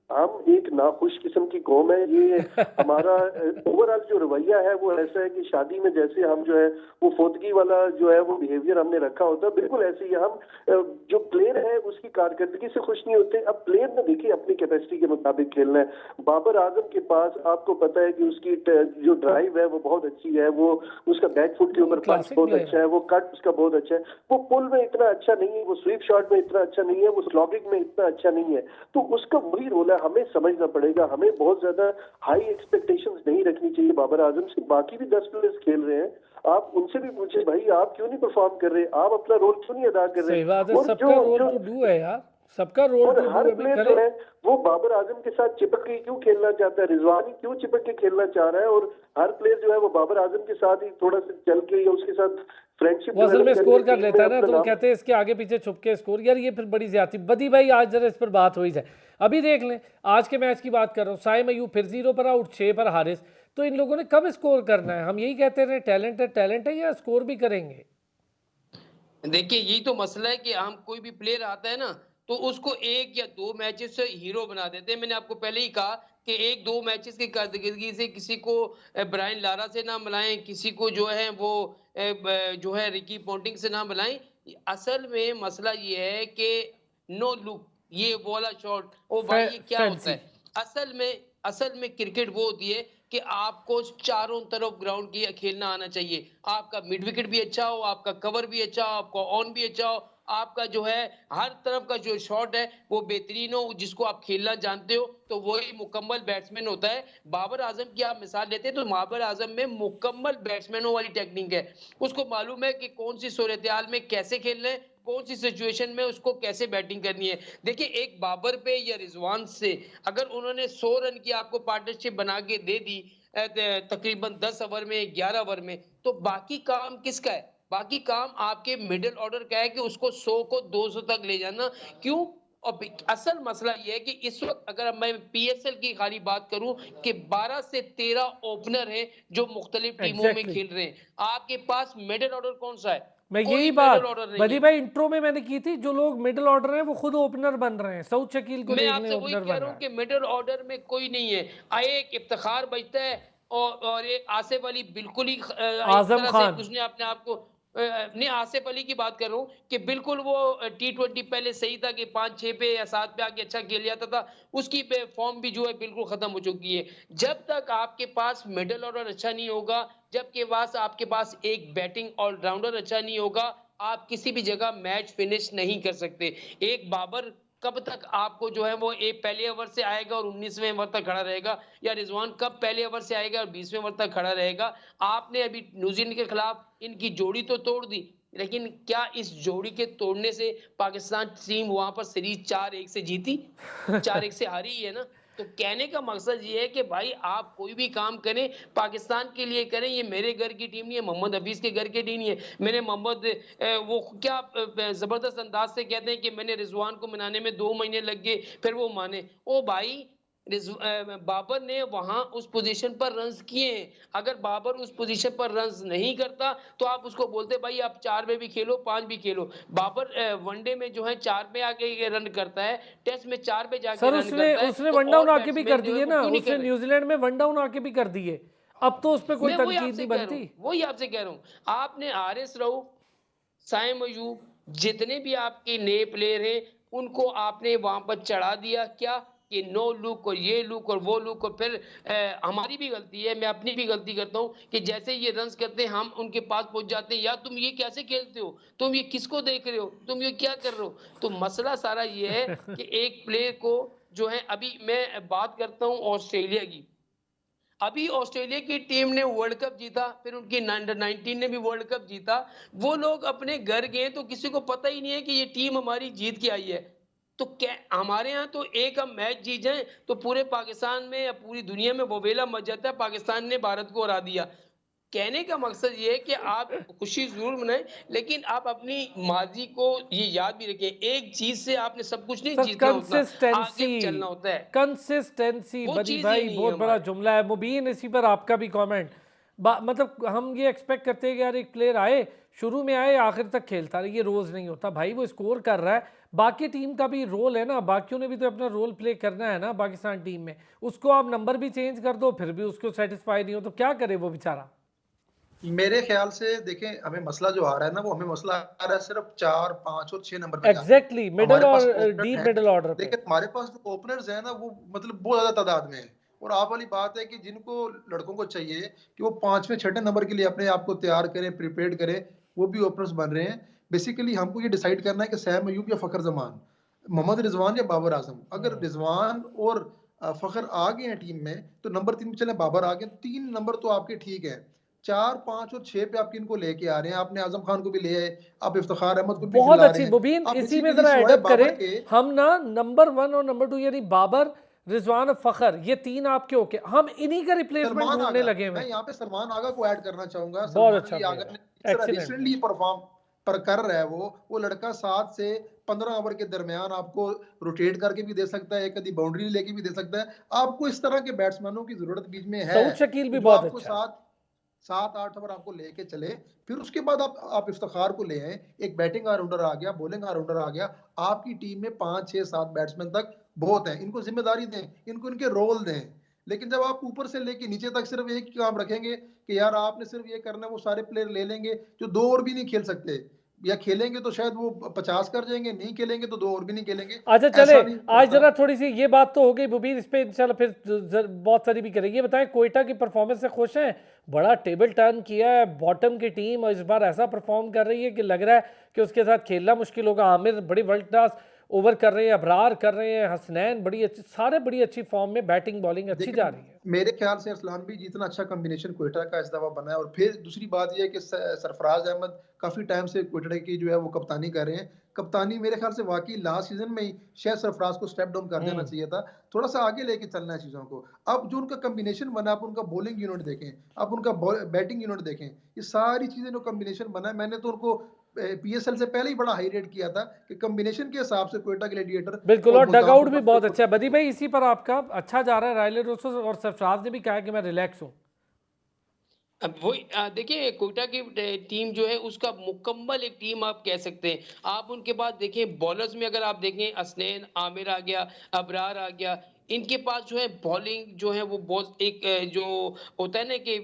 हम एक नाखुश किस्म की कौम है। ये हमारा ओवरऑल जो रवैया है वो ऐसा है कि शादी में जैसे हम जो है वो फोतगी वाला जो है वो बिहेवियर हमने रखा होता है, बिल्कुल ऐसे ही हम जो प्लेयर है उसकी कारकर्दगी से खुश नहीं होते। अब प्लेयर ने देखिए अपनी कैपेसिटी के मुताबिक खेलना है। बाबर आजम के पास आपको पता है कि उसकी जो ड्राइव है वो बहुत अच्छी है, वो उसका बैक फुट के ऊपर पंच बहुत अच्छा है, वो कट उसका बहुत अच्छा है, वो पुल में इतना अच्छा नहीं है, वो स्वीप शॉट में इतना अच्छा नहीं है, वो स्लॉगिंग में इतना अच्छा नहीं है। तो उसका वही रोल है, हमें समझना पड़ेगा। हमें बहुत ज्यादा हाई एक्सपेक्टेशंस नहीं रखनी चाहिए बाबर आजम से। बाकी भी 10 प्लेयर्स खेल रहे हैं, आप उनसे भी पूछे भाई आप क्यों नहीं परफॉर्म कर रहे, आप अपना रोल क्यों नहीं अदा कर रहे? सही बात है, सबका रोल टू डू है यार, सबका रोल टू डू हर है। प्लेयर जो है वो बाबर आजम के साथ चिपक के क्यों खेलना चाहता है, रिजवानी क्यों चिपक के खेलना चाह रहा है, और हर प्लेयर जो है वो बाबर आजम के साथ ही थोड़ा सा चल के या उसके साथ फ्रेंडशिप असल में स्कोर कर लेता है ना, तो वो कहते हैं इसके आगे पीछे छुप के स्कोर। यार ये फिर बड़ी ज्यादती। बदी भाई आज जरा इस पर बात हो ही जाए। अभी देख लें, आज के मैच की बात कर रहा हूँ, साइम अयूब फिर 0 पर आउट, 6 पर हारिस। तो इन लोगों ने कब स्कोर करना है? हम यही कहते रहे टैलेंट है, या स्कोर भी करेंगे? देखिए यही तो मसला है कि हम कोई भी प्लेयर आता है ना तो उसको 1 या 2 मैचेस से हीरो बना देते हैं। मैंने आपको पहले ही कहा कि 1-2 मैचेस की कारकर्दगी से किसी को ब्रायन लारा से ना मिलाएं, किसी को जो है वो जो है रिकी पॉन्टिंग से ना मिलाएं। असल में मसला ये है कि नो लुक, ये वाला शॉट, ओ भाई ये क्या होता है? असल में क्रिकेट वो होती है कि आपको चारों तरफ ग्राउंड की खेलना आना चाहिए। आपका मिड विकेट भी अच्छा हो, आपका कवर भी अच्छा हो, आपका ऑन भी अच्छा हो, आपका जो है हर तरफ का जो शॉट है वो बेहतरीन हो, जिसको आप खेलना जानते हो, तो वही मुकम्मल बैट्समैन होता है। बाबर आजम की आप मिसाल लेते हैं तो बाबर आजम में मुकम्मल बैट्समैनों वाली टेक्निक है। उसको मालूम है कि कौन सी सूरत-ए-हाल में कैसे खेलना है, कौन सी सिचुएशन में उसको कैसे बैटिंग करनी है। देखिए एक बाबर पे या रिजवान से अगर उन्होंने 100 रन की आपको पार्टनरशिप बना के दे दी तकरीबन 10 ओवर में, 11 ओवर में, तो बाकी काम किसका है? बाकी काम आपके मिडिल ऑर्डर का है कि उसको 100 को 200 तक ले जाना। क्यों? और असल मसला ये है कि इस वक्त अगर मैं पीएसएल की खाली बात करूं कि 12 से 13 ओपनर हैं जो मुख्तलिफ टीमों में खेल रहे हैं। आपके पास मिडिल ऑर्डर कौन सा है? मैं यही बात बदी भाई इंट्रो में मैंने की थी, जो लोग मिडिल ऑर्डर हैं वो खुद ओपनर बन रहे हैं। सऊद शकील को मैं आपसे वही कह रहा हूं कि मिडिल ऑर्डर में कोई नहीं है। एक इफ्तिखार बचता है और एक आसिफ अली बिल्कुल ही आजम खान, उसने अपने आप को नहीं, आसिफ अली की बात कर रहा हूँ कि बिल्कुल वो T20 पहले सही था कि 5-6 पे या 7 पे आके अच्छा खेल जाता था, उसकी फॉर्म भी जो है बिल्कुल खत्म हो चुकी है। जब तक आपके पास मिडिल ऑर्डर अच्छा नहीं होगा, जबकि आपके पास एक बैटिंग ऑलराउंडर अच्छा नहीं होगा, आप किसी भी जगह मैच फिनिश नहीं कर सकते। एक बाबर कब तक आपको जो है वो एक पहले ओवर से आएगा और 19वें ओवर तक खड़ा रहेगा, या रिजवान कब पहले ओवर से आएगा और 20वें ओवर तक खड़ा रहेगा? आपने अभी न्यूजीलैंड के खिलाफ इनकी जोड़ी तो तोड़ दी, लेकिन क्या इस जोड़ी के तोड़ने से पाकिस्तान टीम वहां पर सीरीज 4-1 से जीती? 4-1 से हारी है ना। तो कहने का मकसद ये है कि भाई आप कोई भी काम करें, पाकिस्तान के लिए करें। ये मेरे घर की टीम नहीं है, मोहम्मद हफीज के घर की टीम नहीं है। मैंने मोहम्मद वो क्या जबरदस्त अंदाज से कहते हैं कि मैंने रिजवान को मनाने में 2 महीने लग गए, फिर वो माने। ओ भाई, बाबर ने वहां उस पोजीशन पर रन्स किए हैं। अगर बाबर उस पोजीशन पर रन्स नहीं करता तो आप उसको बोलते भाई आप 4 में भी खेलो, 5 भी खेलो। बाबर वनडे में जो है 4 पे आके रन करता है, टेस्ट में 4 पे जाके सर रन उसने करता है, उसने तो वन डाउन और आके भी कर बैट्समैन जो है दिए वो ना, क्यों नहीं उसने कर रहे? न्यूजीलैंड में वन डाउन आके भी कर दिए। अब तो उस पर कोई मैं वही तनकीद आपसे नहीं कह रहा बनती। हूँ, वही आपसे कह रहा हूँ। आपने आरएस रऊफ, साइम अयूब, जितने भी आपके नए प्लेयर हैं, उनको आपने वहां पर चढ़ा दिया। क्या कि नो लुक और ये लुक और वो लुक। और फिर हमारी भी गलती है, मैं अपनी भी गलती करता हूँ कि जैसे ये रन्स करते हैं हम उनके पास पहुंच जाते हैं, यार तुम ये कैसे खेलते हो, तुम ये किसको देख रहे हो, तुम ये क्या कर रहे हो। तो मसला सारा ये है कि एक प्लेयर को जो है, अभी मैं बात करता हूँ ऑस्ट्रेलिया की। अभी ऑस्ट्रेलिया की टीम ने वर्ल्ड कप जीता, फिर उनकी अंडर 19 ने भी वर्ल्ड कप जीता। वो लोग अपने घर गए तो किसी को पता ही नहीं है कि ये टीम हमारी जीत के आई है। तो क्या हमारे यहाँ तो एक हम मैच जीत जाए तो पूरे पाकिस्तान में या पूरी दुनिया में वोवेला मच जाता है, पाकिस्तान ने भारत को हरा दिया। कहने का मकसद ये है कि आप खुशी ज़रूर मनाएँ, लेकिन आप अपनी माज़ी को ये याद भी रखें, एक चीज़ से आपने सब कुछ नहीं सर जीतना होता, आगे कंसिस्टेंसी, भी चलना होता है। कंसिस्टेंसी वो बदी चीज़ ही भाई नहीं है बहुत बड़ा हमारे। जुमला है। मुबीन इसी पर आपका भी कमेंट। मतलब हम ये एक्सपेक्ट करते हैं कि यार एक प्लेयर आए, शुरू में आए, आखिर तक खेलता रहे, ये रोज नहीं होता भाई। वो स्कोर कर रहा है, बाकी टीम का भी रोल है ना, बाकियों ने भी तो अपना रोल प्ले करना है ना पाकिस्तान टीम में। उसको आप नंबर भी चेंज कर दो फिर भी उसको सेटिस्फाई नहीं हो तो क्या करे वो बेचारा। मेरे ख्याल से देखें, हमें मसला जो आ रहा है ना, वो हमें मसला आ रहा है सिर्फ 4, 5 और 6 नंबर पे जाके। एग्जैक्टली मिडल हमारे पास और ओपनर डीप हैं, मिडल ऑर्डर पे। लेकिन हमारे पास जो ओपनर्स हैं ना, वो मतलब बहुत ज्यादा तादाद में है। और आप वाली बात है कि जिनको लड़कों को चाहिए कि वो 5वें 6ठे नंबर के लिए अपने आप को तैयार करें, प्रिपेयर करें, वो भी ओपनर्स बन रहे हैं। बेसिकली हमको ये डिसाइड करना है कि सैम अयूब या फखर जमान, मोहम्मद रिजवान या बाबर आजम। अगर रिजवान और फखर आ गए हैं टीम में तो नंबर 3 पे चले, बाबर आ गए, 3 नंबर तो आपके ठीक है। 4, 5 और 6 पे आप किनको लेके आ रहे हैं? आपने आजम खान को भी ले आए, आप इफ्तिखार अहमद को भी बहुत खिला अच्छी रहे हैं। मुबीन, आप इसी में बेसिकली जरा सिवाय एडअप बाबर करें। के, हम ना नंबर 1 और नंबर 2 यानी बाबर, रिजवान और फखर, ये 3 आपके ओके, हम इन्हीं का रिप्लेसमेंट सलमान ढूंढने आगा, लगे हुए मैं हैं। यहाँ पे सलमान आगा को ऐड करना चाहूंगा। बहुत सलमान अच्छा अली आगा प्लेयर ने है, जिस तरह एक्सीलेंट रिसेंटली प्लेयर। परफॉर्म पर कर रहा है, वो लड़का 7 से 15 ओवर के दरमियान आपको रोटेट करके भी दे सकता है, एक आधी बाउंड्री लेके भी दे सकता है। आपको इस तरह के बैट्समैनों की जरूरत बीच में है सऊद शकील कि भी जो बहुत आपको अच्छा है। 7, 8 ओवर आपको लेके चले। फिर उसके बाद आप इफ्तिखार को ले आए, एक बैटिंग ऑलराउंडर आ गया, बॉलिंग ऑलराउंडर आ गया। आपकी टीम में 5, 6, 7 बैट्समैन तक बहुत है। इनको जिम्मेदारी दें, इनको इनके रोल दें। लेकिन जब आप ऊपर से लेके नीचे तक सिर्फ एक ही काम रखेंगे कि यार आपने सिर्फ ये करना है, वो सारे प्लेयर ले लेंगे जो 2 ओवर भी नहीं खेल सकते, या खेलेंगे तो शायद वो 50 कर जाएंगे, नहीं खेलेंगे तो 2 ओवर भी नहीं खेलेंगे। अच्छा चले, ऐसा नहीं आज होता। जरा थोड़ी सी ये बात तो हो गई मुबीन, इस पे इंशाल्लाह फिर बहुत सारी भी करेंगे। ये बताएं कोयटा की परफॉर्मेंस से खुश हैं? बड़ा टेबल टर्न किया है, बॉटम की टीम और इस बार ऐसा परफॉर्म कर रही है कि लग रहा है कि उसके साथ खेलना मुश्किल होगा। आमिर बड़ी वर्ल्ड क्लास ओवर कर रहे हैं, अबरार कर रहे हैं, हसनैन बड़ी अच्छी, सारे बड़ी अच्छी फॉर्म में, बैटिंग बॉलिंग अच्छी जा देखिए, रही है। मेरे ख्याल से अरसलान भी जितना अच्छा कॉम्बिनेशन क्वेटा का इस दफा बना है। और फिर दूसरी बात यह है कि सरफराज अहमद काफी टाइम से क्वेटा की जो है वो कप्तानी कर रहे हैं। कप्तानी मेरे ख्याल से वाकई लास्ट सीजन में ही शायद सरफराज को स्टेप डाउन कर देना चाहिए था, थोड़ा सा आगे लेके चलना है चीजों को। अब जो उनका कॉम्बिनेशन बना, आप उनका बॉलिंग यूनिट देखें, आप उनका बैटिंग यूनिट देखें, ये सारी चीजें जो कॉम्बिनेशन बना है, मैंने तो उनको पीएसएल से पहले ही बड़ा हाई रेट किया था कि कॉम्बिनेशन के हिसाब से क्वेटा ग्लैडिएटर बिल्कुल, और और मुल्तान डगआउट भी सुल्तान बहुत के अच्छा है। बदी भाई इसी पर आपका अच्छा जा रहा है, रायले रोसो और सरफराज ने भी कहा कि मैं रिलैक्स हूँ। अब वही देखिए कोयटा की टीम जो है उसका मुकम्मल एक टीम आप कह सकते हैं। आप उनके पास देखें बॉलर्स में, अगर आप देखें हसनैन, आमिर आ गया, अबरार आ गया। इनके पास जो है बॉलिंग जो है वो बहुत एक जो होता है ना कि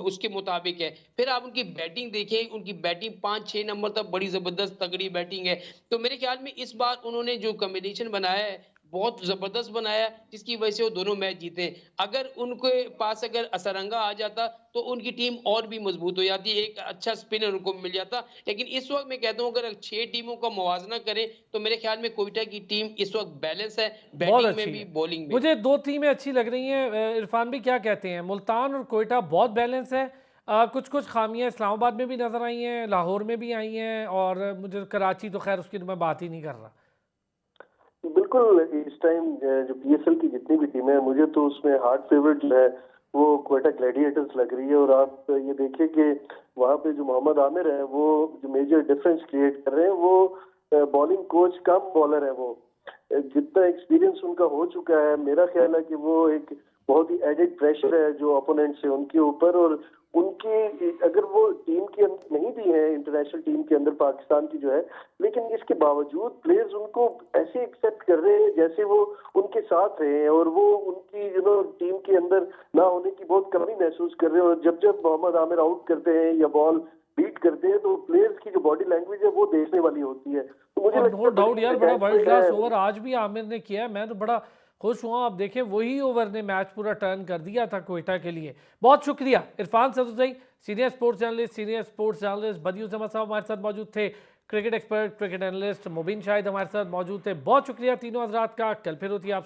उसके मुताबिक है। फिर आप उनकी बैटिंग देखें, उनकी बैटिंग 5-6 नंबर तक बड़ी ज़बरदस्त तगड़ी बैटिंग है। तो मेरे ख्याल में इस बार उन्होंने जो कॉम्बिनेशन बनाया है बहुत ज़बरदस्त बनाया, जिसकी वजह से वो दोनों मैच जीते। अगर उनके पास अगर असरंगा आ जाता तो उनकी टीम और भी मजबूत हो जाती, एक अच्छा स्पिनर उनको मिल जाता। लेकिन इस वक्त मैं कहता हूँ अगर 6 टीमों का मुवाजना करें तो मेरे ख्याल में कोयटा की टीम इस वक्त बैलेंस है, बहुत बैटिंग में अच्छी भी है। बॉलिंग में भी। मुझे दो टीमें अच्छी लग रही हैं। इरफान भी क्या कहते हैं? मुल्तान और कोयटा बहुत बैलेंस है। कुछ कुछ खामियां इस्लामाबाद में भी नजर आई हैं, लाहौर में भी आई हैं, और मुझे कराची तो खैर उसकी तो मैं बात ही नहीं कर रहा। बिल्कुल बिल्कुल इस टाइम जो पीएसएल की जितनी भी टीमें हैं, मुझे तो उसमें हार्ड फेवरेट जो है वो क्वेटा ग्लैडिएटर्स लग रही है। और आप ये देखिए कि वहाँ पे जो मोहम्मद आमिर है वो जो मेजर डिफरेंस क्रिएट कर रहे हैं, वो बॉलिंग कोच कम बॉलर है। वो जितना एक्सपीरियंस उनका हो चुका है, मेरा ख्याल है कि वो एक बहुत ही एडेड प्रेशर है जो अपोनेंट्स है उनके ऊपर। और उनकी अगर वो टीम के अंदर नहीं भी है, इंटरनेशनल टीम के अंदर पाकिस्तान की जो है, लेकिन इसके बावजूद प्लेयर्स उनको ऐसे एक्सेप्ट कर रहे हैं जैसे वो उनके साथ रहे हैं, और वो उनकी टीम के अंदर ना होने की बहुत कमी महसूस कर रहे हैं। और जब जब मोहम्मद आमिर आउट करते हैं या बॉल बीट करते हैं तो प्लेयर्स की जो बॉडी लैंग्वेज है वो देखने वाली होती है। तो मुझे और लगता नो है डाउट यार, बड़ा वर्ल्ड क्लास है। ओवर आज भी आमिर ने किया है। मैं तो बड़ा खुश हुआ। आप देखें, वही ओवर ने मैच पूरा टर्न कर दिया था क्वेटा के लिए। बहुत शुक्रिया Irfan Sadozai, senior sports journalist Badiuz Ahmed साहब हमारे साथ मौजूद थे, cricket expert, cricket analyst Mubeen Shahid हमारे साथ मौजूद थे। बहुत शुक्रिया तीनों हजरात का। कल फिर होती है आपसे